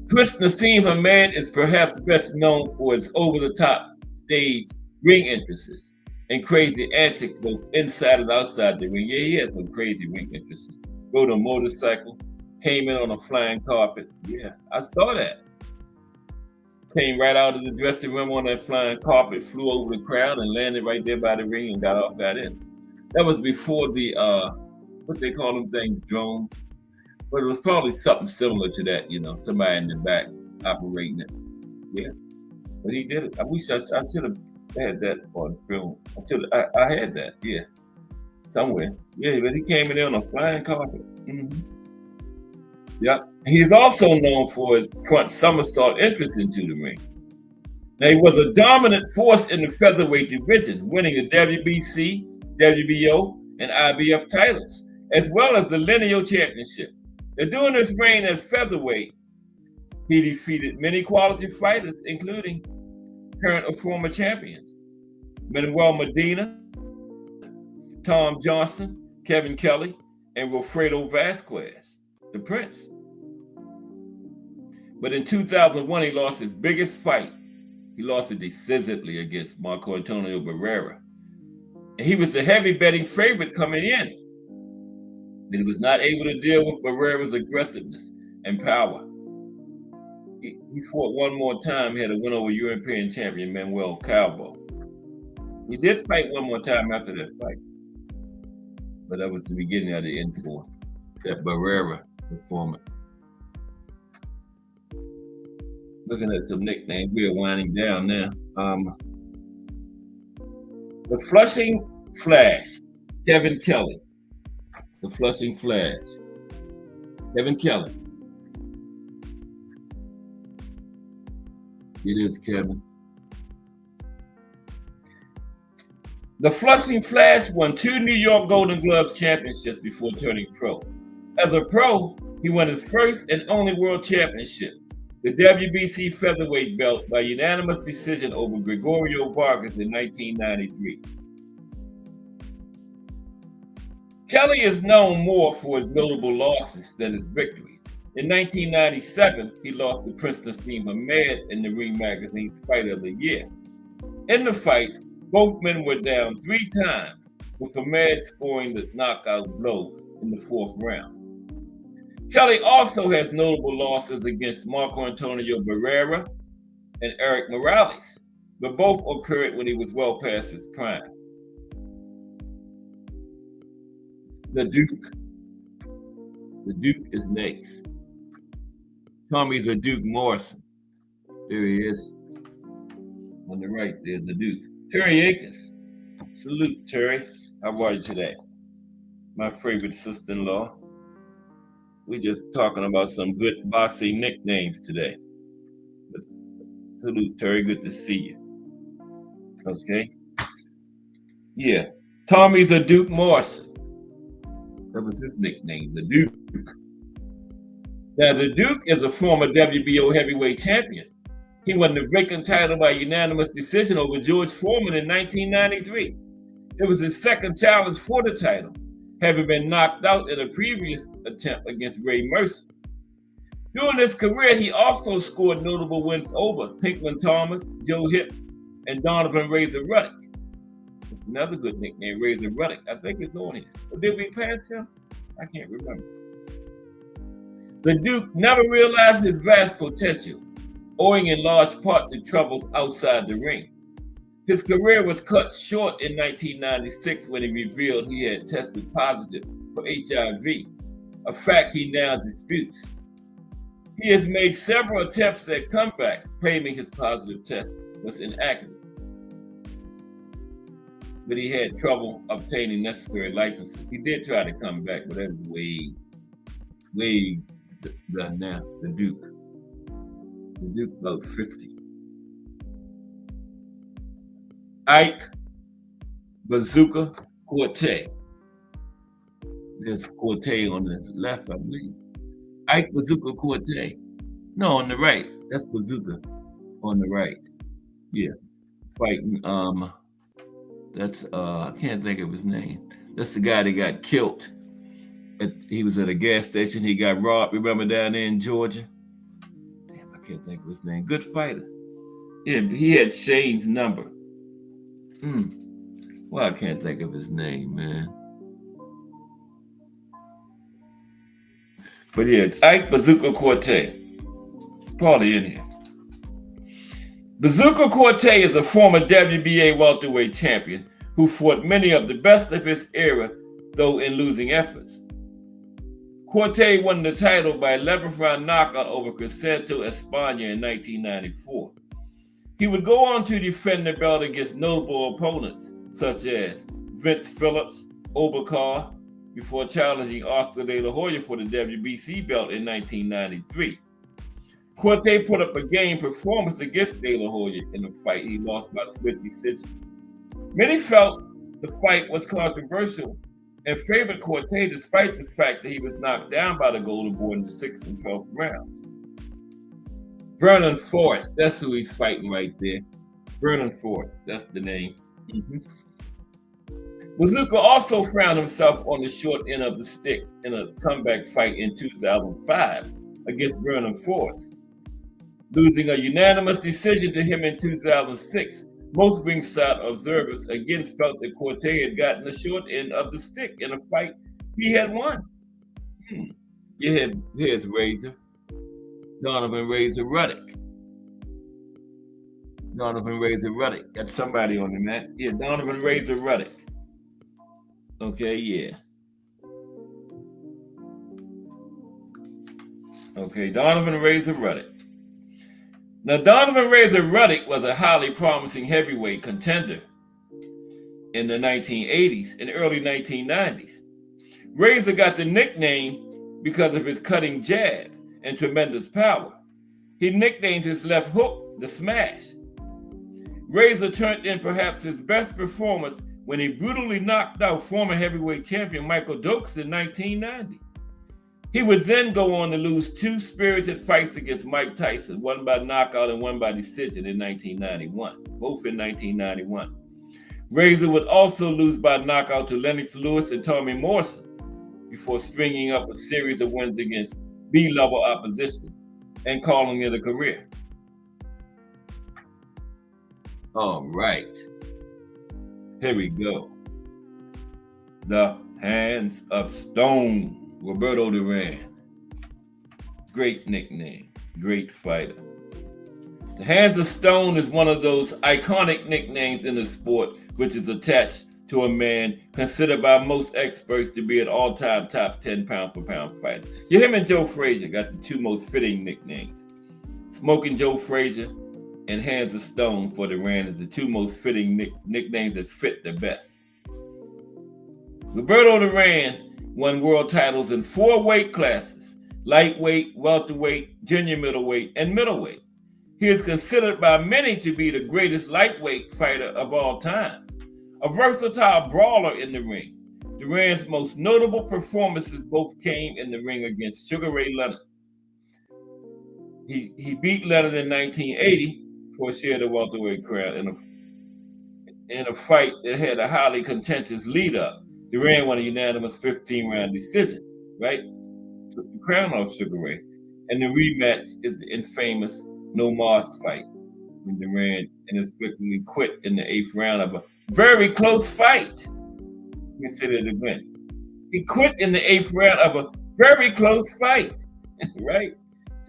D: Prince Nassim Hamed is perhaps best known for his over-the-top stage ring entrances and crazy antics both inside and outside the ring. Yeah, he had some crazy ring entrances. Rode a motorcycle, came in on a flying carpet. Yeah, I saw that. Came right out of the dressing room on that flying carpet, flew over the crowd and landed right there by the ring and got in. That was before the, what they call them things, drones. But it was probably something similar to that, somebody in the back operating it. Yeah, but he did it. I wish I should have had that on film. I had that, yeah, somewhere. Yeah, but he came in there on a flying carpet. Mm-hmm. Yep. He's also known for his front somersault entrance into the ring. Now, he was a dominant force in the featherweight division, winning the WBC, WBO, and IBF titles, as well as the lineal championship. Now, during his reign at featherweight, he defeated many quality fighters, including current or former champions Manuel Medina, Tom Johnson, Kevin Kelly, and Wilfredo Vasquez, the Prince. But in 2001, he lost his biggest fight. He lost it decisively against Marco Antonio Barrera. And he was the heavy betting favorite coming in. But he was not able to deal with Barrera's aggressiveness and power. He fought one more time. He had a win over European champion Manuel Calvo. He did fight one more time after that fight. But that was the beginning of the end for that Barrera performance. looking at some nicknames. We're winding down now. The Flushing Flash, Kevin Kelly. The Flushing Flash, Kevin Kelly. It is Kevin. The Flushing Flash won 2 New York Golden Gloves championships before turning pro. As a pro, he won his first and only world championship, the WBC featherweight belt, by unanimous decision over Gregorio Vargas in 1993. Kelly is known more for his notable losses than his victories. In 1997, he lost to Prince Nassim Hamed in the Ring Magazine's Fight of the Year. In the fight, both men were down 3 times, with Hamed scoring the knockout blow in the 4th round. Kelly also has notable losses against Marco Antonio Barrera and Eric Morales, but both occurred when he was well past his prime. The Duke. The Duke is next. Tommy's a Duke Morrison. There he is. On the right there, the Duke. Terry Akers. Salute, Terry. How are you today? My favorite sister-in-law. We just talking about some good boxing nicknames today. But salute, Terry. Good to see you. Okay. Yeah. Tommy's a Duke Morrison. That was his nickname, the Duke. Now, the Duke is a former WBO heavyweight champion. He won the vacant title by unanimous decision over George Foreman in 1993. It was his second challenge for the title, having been knocked out in a previous attempt against Ray Mercer. During his career, he also scored notable wins over Pinkman Thomas, Joe Hip, and Donovan Razor Ruddock. It's another good nickname, Razor Ruddock. I think it's on here. Or did we pass him? I can't remember. The Duke never realized his vast potential, owing in large part to troubles outside the ring. His career was cut short in 1996 when he revealed he had tested positive for HIV, a fact he now disputes. He has made several attempts at comebacks, claiming his positive test was inaccurate. But he had trouble obtaining necessary licenses. He did try to come back, but that was way done now. The Duke about 50. Ike Bazooka Corte. There's Corte on the left, I believe. Ike Bazooka Corte. No, on the right. That's Bazooka on the right. Yeah, fighting. That's I can't think of his name. That's the guy that got killed. He was at a gas station. He got robbed. Remember down there in Georgia? Damn, I can't think of his name. Good fighter. Yeah, he had Shane's number. Well, I can't think of his name, man. But yeah, Ike Bazooka Corte. It's probably in here. Bazooka Corte is a former WBA welterweight champion who fought many of the best of his era, though in losing efforts. Corte won the title by 11th round knockout over Crisanto Espana in 1994. He would go on to defend the belt against notable opponents such as Vince Phillips, Obakar, before challenging Oscar De La Hoya for the WBC belt in 1993. Corte put up a game performance against De La Hoya in the fight. He lost by split decision. Many felt the fight was controversial and favored Corte despite the fact that he was knocked down by the Golden Boy in the 6th and 12th rounds. Vernon Forrest, that's who he's fighting right there. Vernon Forrest, that's the name. Bazooka also found himself on the short end of the stick in a comeback fight in 2005 against Vernon Forrest, losing a unanimous decision to him in 2006. Most ringside observers again felt that Corte had gotten the short end of the stick in a fight he had won. Here's Razor. Donovan Razor Ruddock. Donovan Razor Ruddock. Got somebody on the mat. Yeah, Donovan Razor Ruddock. Okay, yeah. Okay, Donovan Razor Ruddock. Now, Donovan Razor Ruddock was a highly promising heavyweight contender in the 1980s and early 1990s. Razor got the nickname because of his cutting jab and tremendous power. He nicknamed his left hook the Smash. Razor turned in perhaps his best performance when he brutally knocked out former heavyweight champion Michael Dokes in 1990. He would then go on to lose two spirited fights against Mike Tyson, one by knockout and one by decision in 1991, both in 1991. Razor would also lose by knockout to Lennox Lewis and Tommy Morrison before stringing up a series of wins against B-level opposition and calling it a career. All right. Here we go. The Hands of Stone. Roberto Duran. Great nickname, great fighter. The Hands of Stone is one of those iconic nicknames in the sport, which is attached to a man considered by most experts to be an all-time top 10 pound-for-pound fighter. Him and Joe Frazier got the two most fitting nicknames. Smoking Joe Frazier and Hands of Stone for Duran is the two most fitting nicknames that fit the best. Roberto Duran won world titles in 4 weight classes: lightweight, welterweight, junior middleweight, and middleweight. He is considered by many to be the greatest lightweight fighter of all time. A versatile brawler in the ring, Duran's most notable performances both came in the ring against Sugar Ray Leonard. He beat Leonard in 1980 for a share of the welterweight crown in a fight that had a highly contentious lead-up. Duran won a unanimous 15-round decision, right? Took the crown off Sugar Ray. And the rematch is the infamous No Mas fight when Duran inexplicably quit in the 8th round of a very close fight. Considered a win. He quit in the 8th round of a very close fight, right?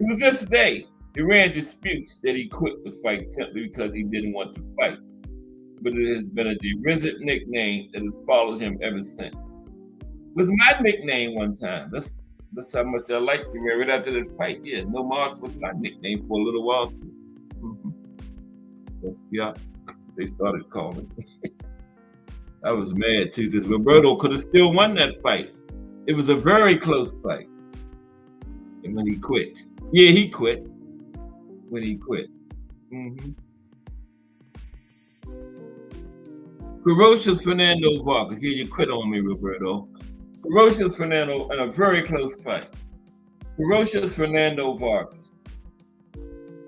D: To this day, Duran disputes that he quit the fight simply because he didn't want to fight. But it has been a derisive nickname that has followed him ever since. It was my nickname one time. That's how much I liked Duran right after that fight. Yeah, No Mas was my nickname for a little while too. That's they started calling me. I was mad too because Roberto could have still won that fight. It was a very close fight. And when he quit. Yeah, he quit. When he quit. Ferocious Fernando Vargas. Yeah, you quit on me, Roberto. Ferocious Fernando in a very close fight. Ferocious Fernando Vargas.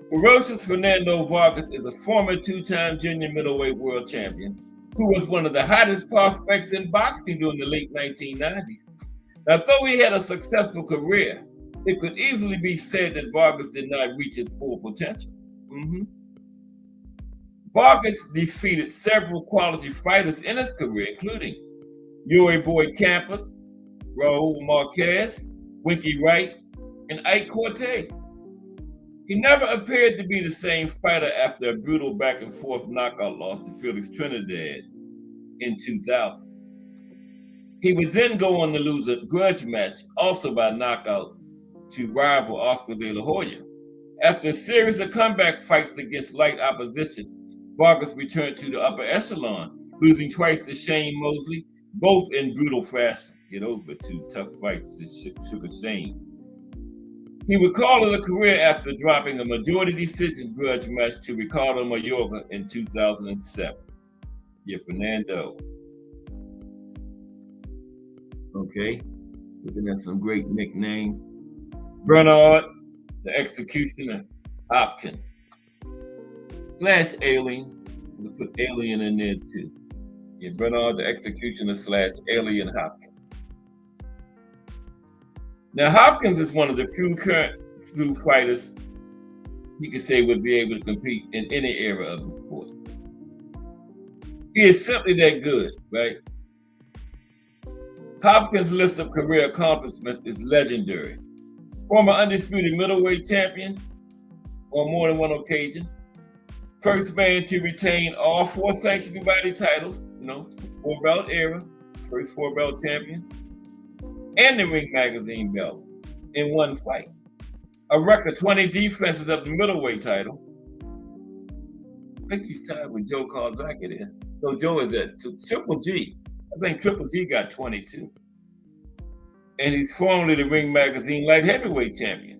D: Ferocious Fernando Vargas is a former 2-time junior middleweight world champion who was one of the hottest prospects in boxing during the late 1990s. Now, though he had a successful career, it could easily be said that Vargas did not reach his full potential. Vargas defeated several quality fighters in his career, including Yuri Boy Campos, Raul Marquez, Winky Wright, and Ike Corte. He never appeared to be the same fighter after a brutal back-and-forth knockout loss to Felix Trinidad in 2000. He would then go on to lose a grudge match, also by knockout, to rival Oscar De La Hoya. After a series of comeback fights against light opposition, Vargas returned to the upper echelon, losing twice to Shane Mosley, both in brutal fashion. Yeah, those were two tough fights that shook a Shane. He would call it a career after dropping a majority decision grudge match to Ricardo Mayorga in 2007. Yeah, Fernando. Okay, looking at some great nicknames. Bernard, the Executioner Hopkins. / Alien. I'm going to put Alien in there too. Yeah, Bernard, the Executioner / Alien Hopkins. Now, Hopkins is one of the few fighters you could say would be able to compete in any era of the sport. He is simply that good, right? Hopkins' list of career accomplishments is legendary. Former undisputed middleweight champion on more than one occasion. First man to retain all 4 sanctioning body titles, 4-belt era, first 4-belt champion, and the Ring Magazine belt in one fight. A record 20 defenses of the middleweight title, I think he's tied with Joe Karzaki there. So Joe is at Triple G. I think Triple G got 22. And he's formerly the Ring Magazine light heavyweight champion.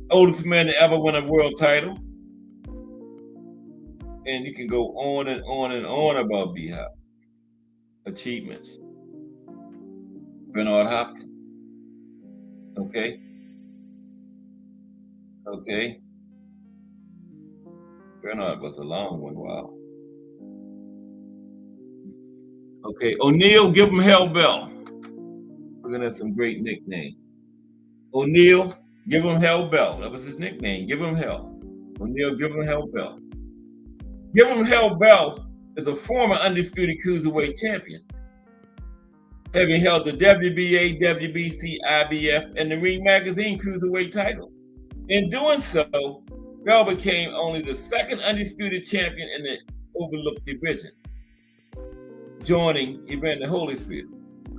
D: Oldest man to ever win a world title. And you can go on and on and on about B-Hop achievements. Bernard Hopkins. Okay. Bernard was a long one. Wow. Okay. O'Neal, give him Hell Bell. We're gonna have some great nicknames. O'Neal, give him Hell Bell. That was his nickname. Give him Hell. O'Neal, give him Hell Bell. Give him Hell Bell is a former undisputed cruiserweight champion, having held the WBA, WBC, IBF, and the Ring Magazine cruiserweight titles. In doing so, Bell became only the second undisputed champion in the overlooked division, joining Evander Holyfield.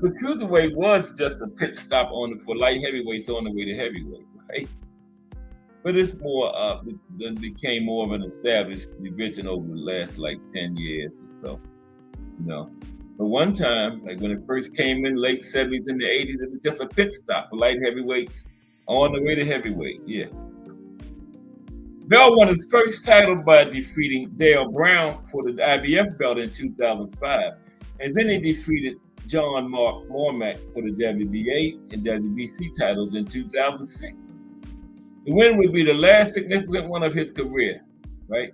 D: The cruiserweight was just a pit stop for light heavyweights on the way to heavyweight, right? But it's became more of an established division over the last 10 years or so, But one time, like when it first came in, late 70s and the 80s, it was just a pit stop for light heavyweights on the way to heavyweight, yeah. Bell won his first title by defeating Dale Brown for the IBF belt in 2005, and then he defeated John Mark Mormack for the WBA and WBC titles in 2006. The win would be the last significant one of his career, right?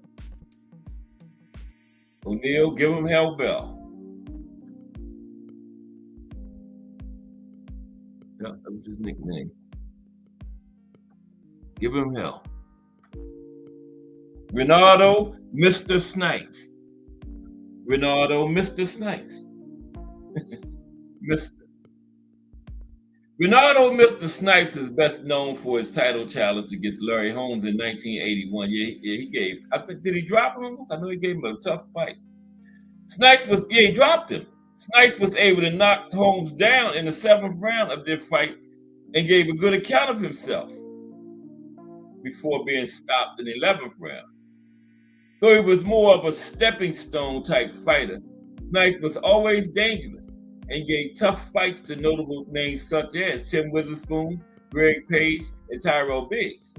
D: O'Neal, give him Hell Bell. Yeah, that was his nickname. Give him hell. Renato, Mr. Snipes. Renato, Mr. Snipes. Renato, Mr. Snipes is best known for his title challenge against Larry Holmes in 1981. Did he drop him? I know he gave him a tough fight. He dropped him. Snipes was able to knock Holmes down in the 7th round of their fight and gave a good account of himself before being stopped in the 11th round. Though he was more of a stepping stone type fighter, Snipes was always dangerous and gave tough fights to notable names such as Tim Witherspoon, Greg Page, and Tyrell Biggs.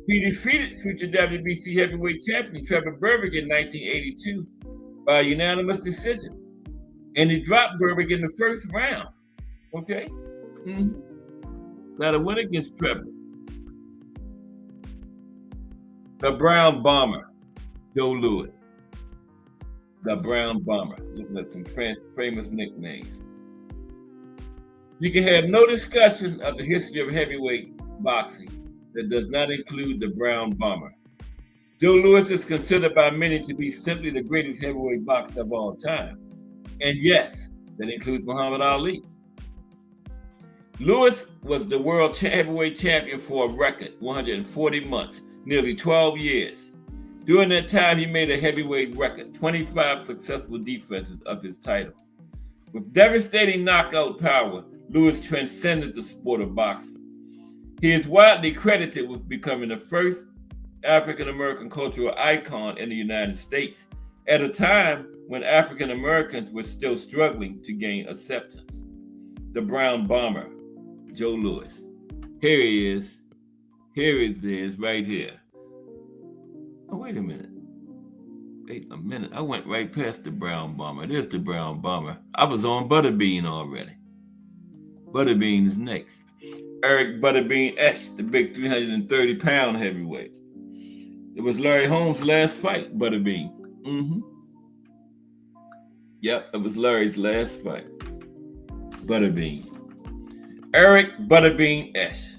D: He defeated future WBC heavyweight champion Trevor Berbick in 1982 by a unanimous decision. And he dropped Berbick in the 1st round. Okay? Got a win against Trevor. The Brown Bomber, Joe Louis. The Brown Bomber. Looking at some famous nicknames. You can have no discussion of the history of heavyweight boxing that does not include the Brown Bomber. Joe Louis is considered by many to be simply the greatest heavyweight boxer of all time. And yes, that includes Muhammad Ali. Louis was the world heavyweight champion for a record 140 months, nearly 12 years. During that time, he made a heavyweight record, 25 successful defenses of his title. With devastating knockout power, Louis transcended the sport of boxing. He is widely credited with becoming the first African-American cultural icon in the United States at a time when African Americans were still struggling to gain acceptance. The Brown Bomber, Joe Louis. Here he is. Here it is, right here. Oh, wait a minute. I went right past the Brown Bomber. There's the Brown Bomber. I was on Butterbean already. Butterbean is next. Eric Butterbean Esch, the big 330-pound heavyweight. It was Larry Holmes' last fight, Butterbean. Yep, it was Larry's last fight. Butterbean. Eric Butterbean Esch.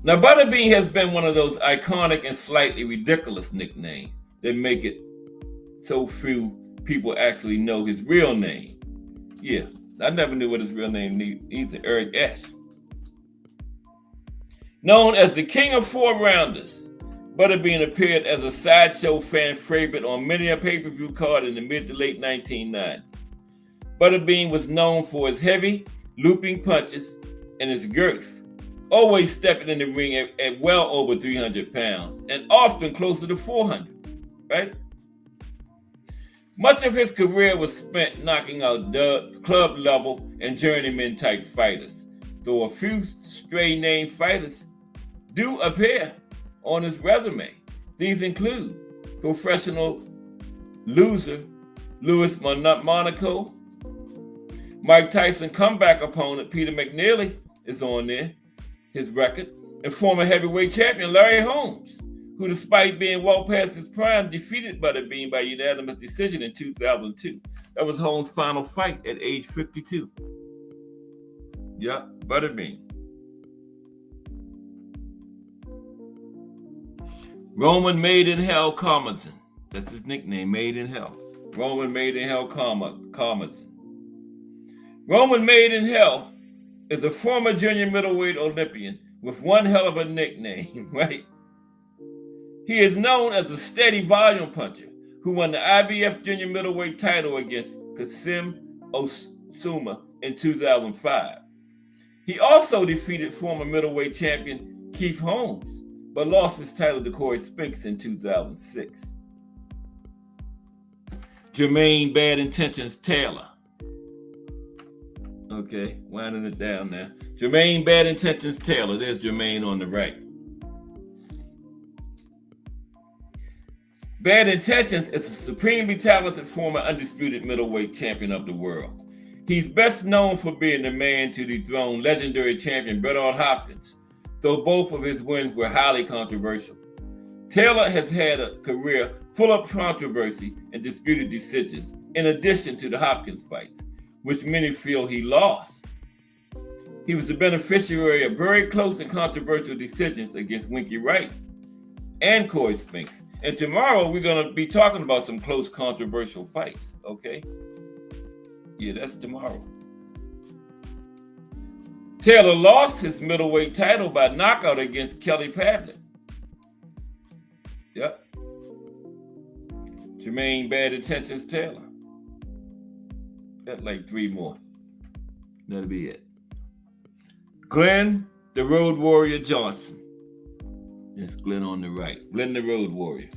D: Now, Butterbean has been one of those iconic and slightly ridiculous nicknames that make it so few people actually know his real name. Yeah, I never knew what his real name is. Eric Esch. Known as the King of Four Rounders, Butterbean appeared as a sideshow fan favorite on many a pay-per-view card in the mid to late 1990s. Butterbean was known for his heavy, looping punches and his girth, always stepping in the ring at well over 300 pounds and often closer to 400. right? Much of his career was spent knocking out club level and journeyman type fighters, though a few stray name fighters do appear on his resume. These include professional loser Louis Monaco, Mike Tyson comeback opponent Peter McNeely is on there, his record, and former heavyweight champion Larry Holmes, who, despite being well past his prime, defeated Butterbean by unanimous decision in 2002. That was Holmes' final fight at age 52. Yep, Butterbean. Roman Made in Hell Karmazin. That's his nickname, Made in Hell. Roman Made in Hell Karmazin. Roman Made in Hell is a former junior middleweight Olympian with one hell of a nickname, right? He is known as a steady volume puncher who won the IBF junior middleweight title against Kasim Osuma in 2005. He also defeated former middleweight champion Keith Holmes, but lost his title to Corey Spinks in 2006. Jermaine Bad Intentions Taylor. Okay, winding it down now. Jermaine Bad Intentions Taylor. There's Jermaine on the right. Bad Intentions is a supremely talented former undisputed middleweight champion of the world. He's best known for being the man to dethrone legendary champion Bernard Hopkins, though both of his wins were highly controversial. Taylor has had a career full of controversy and disputed decisions, in addition to the Hopkins fights, which many feel he lost. He was the beneficiary of very close and controversial decisions against Winky Wright and Corey Spinks. And tomorrow we're going to be talking about some close controversial fights, okay? Yeah, that's tomorrow. Taylor lost his middleweight title by knockout against Kelly Pavlik. Yep. Jermaine Bad Intentions Taylor. Got like 3 more. That'll be it. Glenn, the Road Warrior Johnson. That's Glenn on the right. Glenn, the Road Warrior.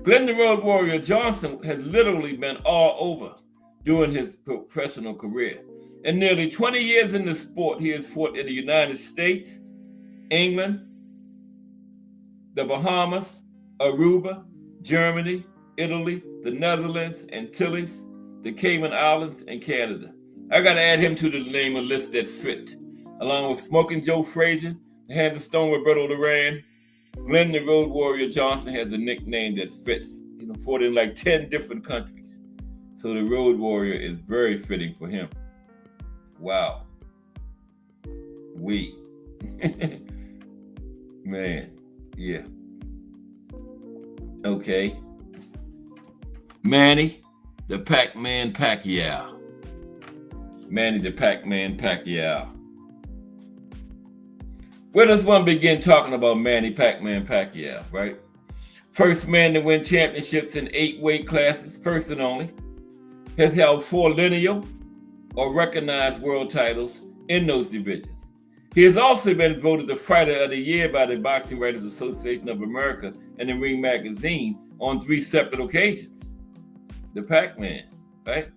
D: Glenn, the Road Warrior Johnson has literally been all over during his professional career. In nearly 20 years in the sport, he has fought in the United States, England, the Bahamas, Aruba, Germany, Italy, the Netherlands, Antilles, the Cayman Islands, and Canada. I got to add him to the name of list that fit. Along with Smoking Joe Frazier, Hand of Stone Roberto Duran, Glenn the Road Warrior Johnson has a nickname that fits. He fought in like 10 different countries. So the Road Warrior is very fitting for him. Wow. Man, yeah. Okay. Manny, the Pac-Man Pacquiao. Manny, the Pac-Man Pacquiao. Where does one begin talking about Manny Pac-Man Pacquiao, right? First man to win championships in 8 weight classes, first and only. Has held 4 lineal or recognized world titles in those divisions. He has also been voted the Fighter of the Year by the Boxing Writers Association of America and the Ring Magazine on 3 separate occasions. The Pac-Man, right?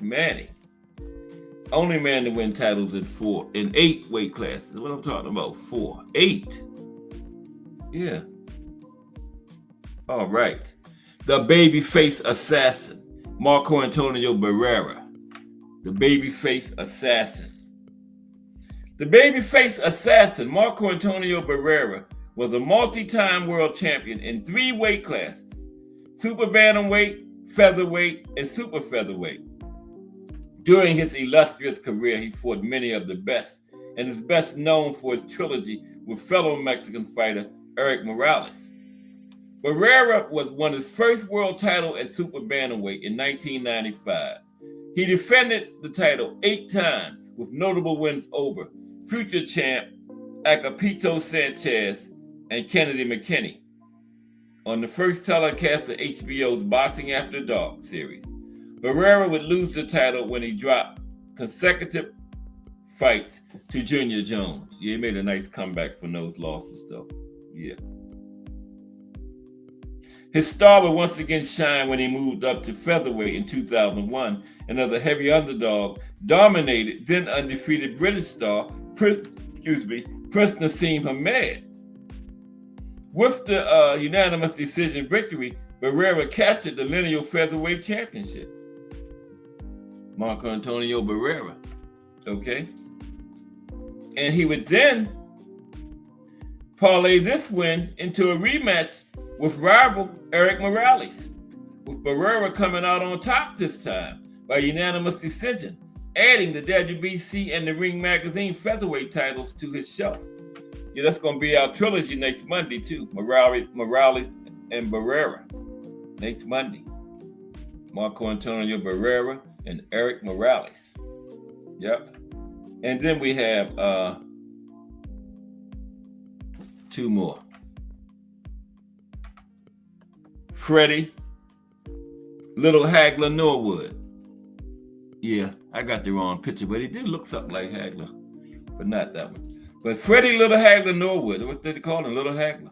D: Manny. Only man to win titles in 8 weight classes. What I'm talking about, 4. 8. Yeah. All right. The babyface assassin, Marco Antonio Barrera. The babyface assassin. The babyface assassin, Marco Antonio Barrera, was a multi-time world champion in 3 weight classes: super bantamweight, featherweight, and super featherweight. During his illustrious career, he fought many of the best, and is best known for his trilogy with fellow Mexican fighter Erik Morales. Barrera won his first world title at super bantamweight in 1995. He defended the title 8 times, with notable wins over future champ Agapito Sanchez and Kennedy McKinney on the first telecast of HBO's Boxing After Dark series. Barrera would lose the title when he dropped consecutive fights to Junior Jones. Yeah, he made a nice comeback from those losses, though. Yeah. His star would once again shine when he moved up to featherweight in 2001, and as a heavy underdog, dominated then undefeated British star, Prince Nassim Hamed. With the unanimous decision victory, Barrera captured the lineal featherweight championship. Marco Antonio Barrera, okay? And he would then parlay this win into a rematch with rival Eric Morales, with Barrera coming out on top this time by unanimous decision, adding the WBC and the Ring Magazine featherweight titles to his shelf. Yeah, that's going to be our trilogy next Monday too, Morales and Barrera. Next Monday, Marco Antonio Barrera and Eric Morales. Yep. And then we have two more. Freddie Little Hagler Norwood. Yeah, I got the wrong picture, but he did look something like Hagler, but not that one. But Freddie Little Hagler Norwood, what did they call him? Little Hagler.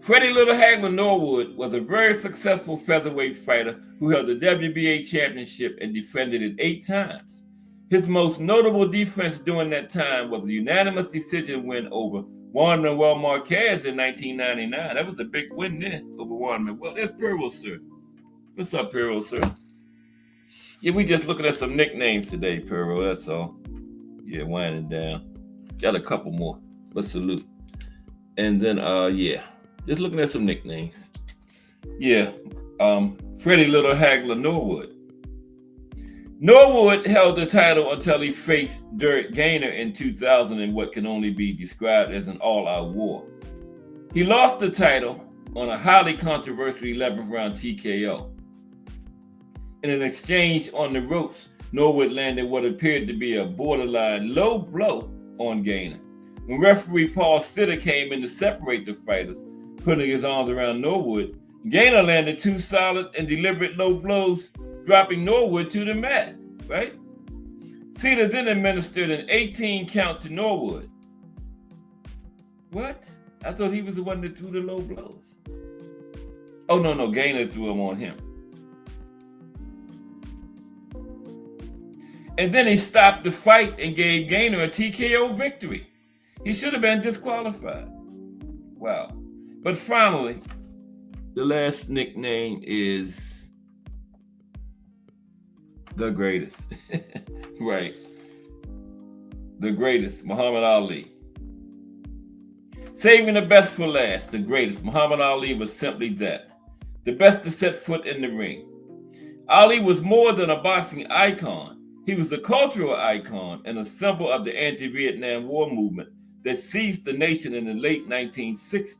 D: Freddie Little Hagler Norwood was a very successful featherweight fighter who held the WBA championship and defended it 8 times. His most notable defense during that time was a unanimous decision win over Juan Manuel Marquez in 1999. That was a big win there over Juan Manuel. There's Pearl, sir. What's up, Pearl, sir? Yeah, we just looking at some nicknames today, Pearl. That's all. Yeah, winding down. Got a couple more, but salute. And then, just looking at some nicknames. Yeah, Freddie Little Hagler Norwood. Norwood held the title until he faced Derek Gainer in 2000 in what can only be described as an all-out war. He lost the title on a highly controversial 11th round TKO. In an exchange on the ropes, Norwood landed what appeared to be a borderline low blow on Gainer. When referee Paul Sitter came in to separate the fighters, putting his arms around Norwood, Gainer landed 2 solid and deliberate low blows, dropping Norwood to the mat, right? Sitter then administered an 18 count to Norwood. What? I thought he was the one that threw the low blows. Oh, no, Gainer threw them on him. And then he stopped the fight and gave Gainer a TKO victory. He should have been disqualified. Wow. But finally, the last nickname is the greatest. Right. The greatest, Muhammad Ali. Saving the best for last, the greatest. Muhammad Ali was simply that. The best to set foot in the ring. Ali was more than a boxing icon. He was a cultural icon and a symbol of the anti-Vietnam War movement that seized the nation in the late 1960s.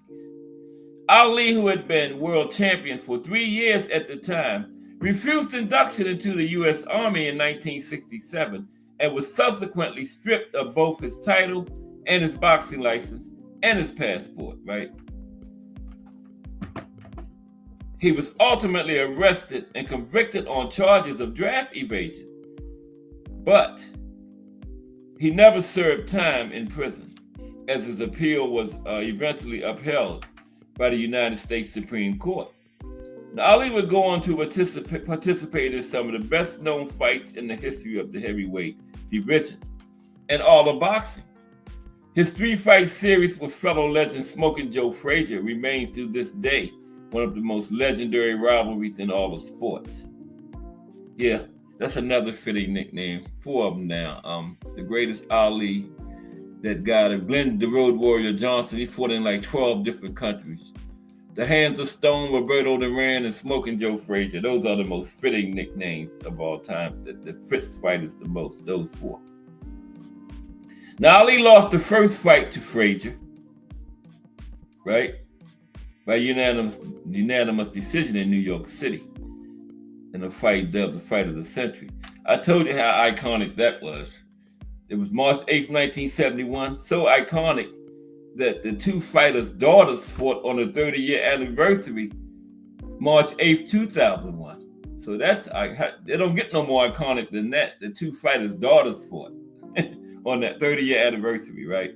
D: Ali, who had been world champion for 3 years at the time, refused induction into the U.S. Army in 1967 and was subsequently stripped of both his title and his boxing license and his passport, right? He was ultimately arrested and convicted on charges of draft evasion, but he never served time in prison, as his appeal was eventually upheld by the United States Supreme Court. Now, Ali would go on to participate in some of the best-known fights in the history of the heavyweight division and all of boxing. His 3-fight series with fellow legend Smoking Joe Frazier remains to this day one of the most legendary rivalries in all of sports. Yeah, that's another fitting nickname. 4 of them now. The greatest Ali, that guy, Glenn the Road Warrior Johnson, he fought in like 12 different countries. The Hands of Stone, Roberto Duran, and Smoking Joe Frazier. Those are the most fitting nicknames of all time that fits fighters the most, those 4. Now, Ali lost the first fight to Frazier, right? By unanimous decision in New York City in a fight dubbed the Fight of the Century. I told you how iconic that was. It was March 8th, 1971, so iconic that the 2 fighters' daughters fought on the 30-year anniversary, March 8th, 2001. So they don't get no more iconic than that. The 2 fighters' daughters fought on that 30-year anniversary, right?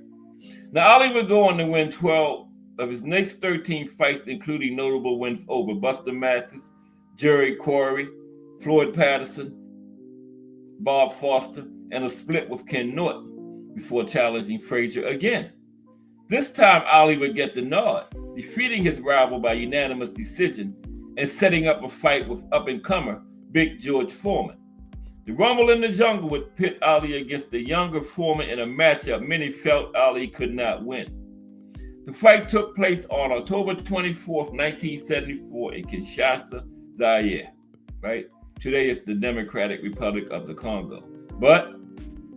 D: Now, Ali would go on to win 12 of his next 13 fights, including notable wins over Buster Mathis, Jerry Quarry, Floyd Patterson, Bob Foster, and a split with Ken Norton before challenging Frazier again. This time, Ali would get the nod, defeating his rival by unanimous decision and setting up a fight with up-and-comer Big George Foreman. The Rumble in the Jungle would pit Ali against the younger Foreman in a matchup many felt Ali could not win. The fight took place on October 24th, 1974 in Kinshasa, Zaire, right? Today is the Democratic Republic of the Congo. But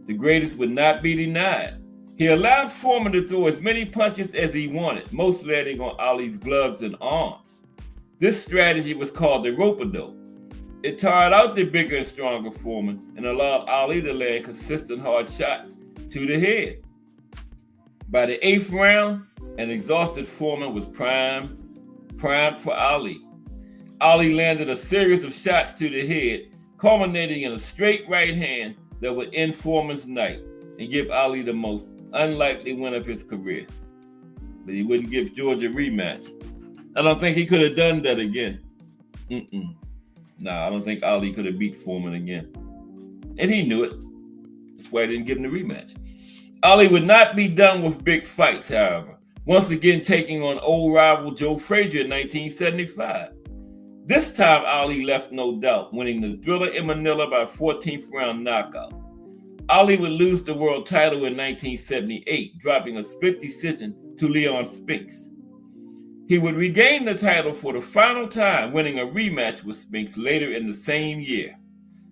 D: the greatest would not be denied. He allowed Foreman to throw as many punches as he wanted, most landing on Ali's gloves and arms. This strategy was called the rope-a-dope. It tired out the bigger and stronger Foreman and allowed Ali to land consistent hard shots to the head. By the 8th round, an exhausted Foreman was primed for Ali. Ali landed a series of shots to the head, culminating in a straight right hand that would end Foreman's night and give Ali the most unlikely win of his career. But he wouldn't give George a rematch. I don't think he could have done that again. I don't think Ali could have beat Foreman again. And he knew it. That's why he didn't give him the rematch. Ali would not be done with big fights, however, once again taking on old rival Joe Frazier in 1975. This time, Ali left no doubt, winning the Thriller in Manila by 14th round knockout. Ali would lose the world title in 1978, dropping a split decision to Leon Spinks. He would regain the title for the final time, winning a rematch with Spinks later in the same year.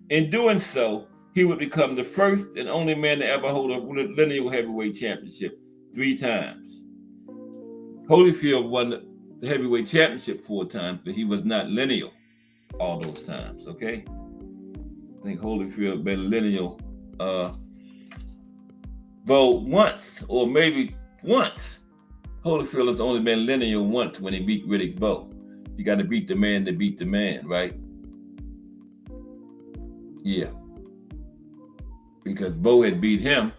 D: In doing so, he would become the first and only man to ever hold a lineal heavyweight championship 3 times. Holyfield won the heavyweight championship 4 times, but he was not lineal all those times, okay? I think Holyfield been lineal though once, or maybe once. Holyfield has only been lineal once when he beat Riddick Bowe. You got to beat the man to beat the man, right? Yeah. Because Bowe had beat him,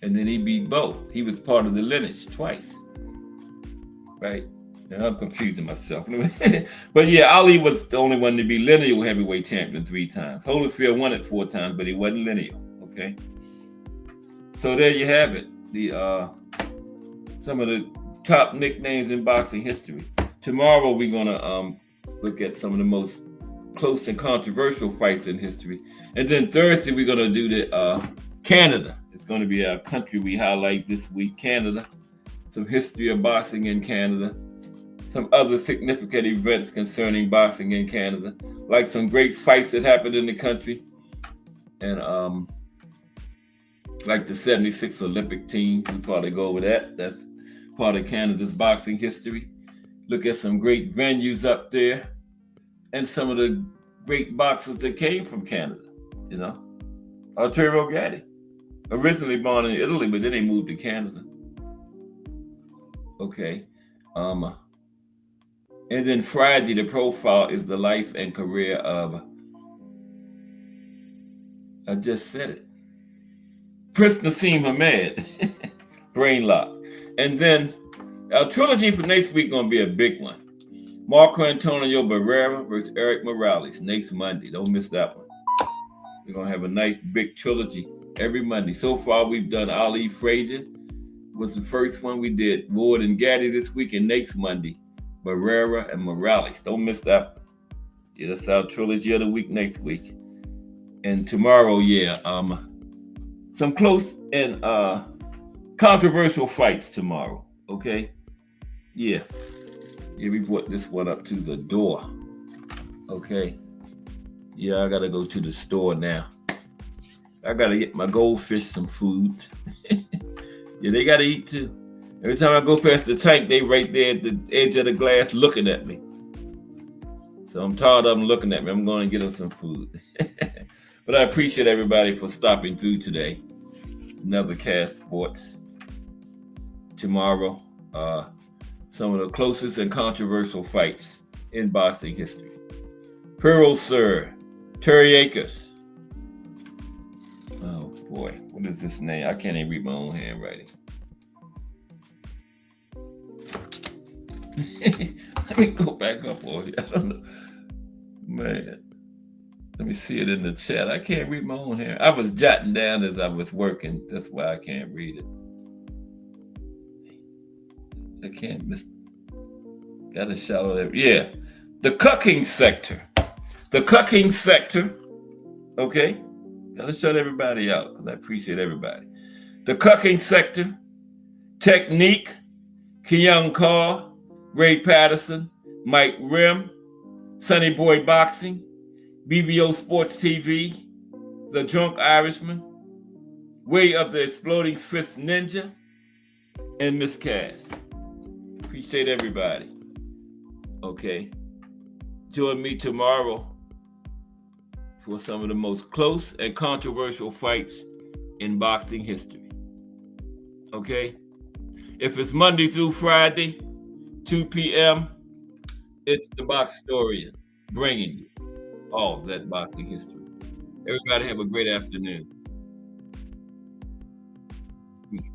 D: and then he beat Bowe. He was part of the lineage twice, right? Now I'm confusing myself. But yeah, Ali was the only one to be lineal heavyweight champion 3 times. Holyfield won it 4 times, but he wasn't lineal, okay? So there you have it. Some of the top nicknames in boxing history. Tomorrow we're gonna look at some of the most close and controversial fights in history. And then Thursday we're gonna do the Canada. It's gonna be our country we highlight this week, Canada. Some history of boxing in Canada. Some other significant events concerning boxing in Canada, like some great fights that happened in the country. And like the 76 Olympic team, we'll probably go over that. That's part of Canada's boxing history. Look at some great venues up there and some of the great boxers that came from Canada, you know. Arturo Gatti, originally born in Italy, but then he moved to Canada. Okay. And then Friday, the profile is the life and career of, I just said it, Prince Nassim Hamed, Brain Lock. And then our trilogy for next week going to be a big one. Marco Antonio Barrera versus Eric Morales next Monday. Don't miss that one. We're going to have a nice big trilogy every Monday. So far, we've done Ali Frazier was the first one we did. Ward and Gatti this week, and next Monday, Barrera and Morales. Don't miss that one. Yeah, that's our trilogy of the week next week. And tomorrow, some close and controversial fights tomorrow. Okay? Yeah, we brought this one up to the door. Okay? Yeah, I gotta go to the store now. I gotta get my goldfish some food. Yeah, they gotta eat too. Every time I go past the tank, they right there at the edge of the glass looking at me. So I'm tired of them looking at me. I'm going to get them some food. But I appreciate everybody for stopping through today. Another Cast Sports. Tomorrow, some of the closest and controversial fights in boxing history. Pearl Sir, Terry Akers. Oh boy, what is this name? I can't even read my own handwriting. Let me go back up on here. I don't know. Man. Let me see it in the chat. I can't read my own hand. I was jotting down as I was working. That's why I can't read it. I can't miss. Got to shout out every. Yeah. The cucking sector. The cucking sector. Okay. Got to shout everybody out because I appreciate everybody. The cucking sector. Technique. Keyoung Carr. Ray Patterson. Mike Rim. Sonny Boy Boxing. BBO Sports TV, The Drunk Irishman, Way of the Exploding Fist Ninja, and Miss Cass. Appreciate everybody. Okay. Join me tomorrow for some of the most close and controversial fights in boxing history. Okay? If it's Monday through Friday, 2 p.m., it's the Boxtorian bringing you all of that boxing history. Everybody have a great afternoon. Peace.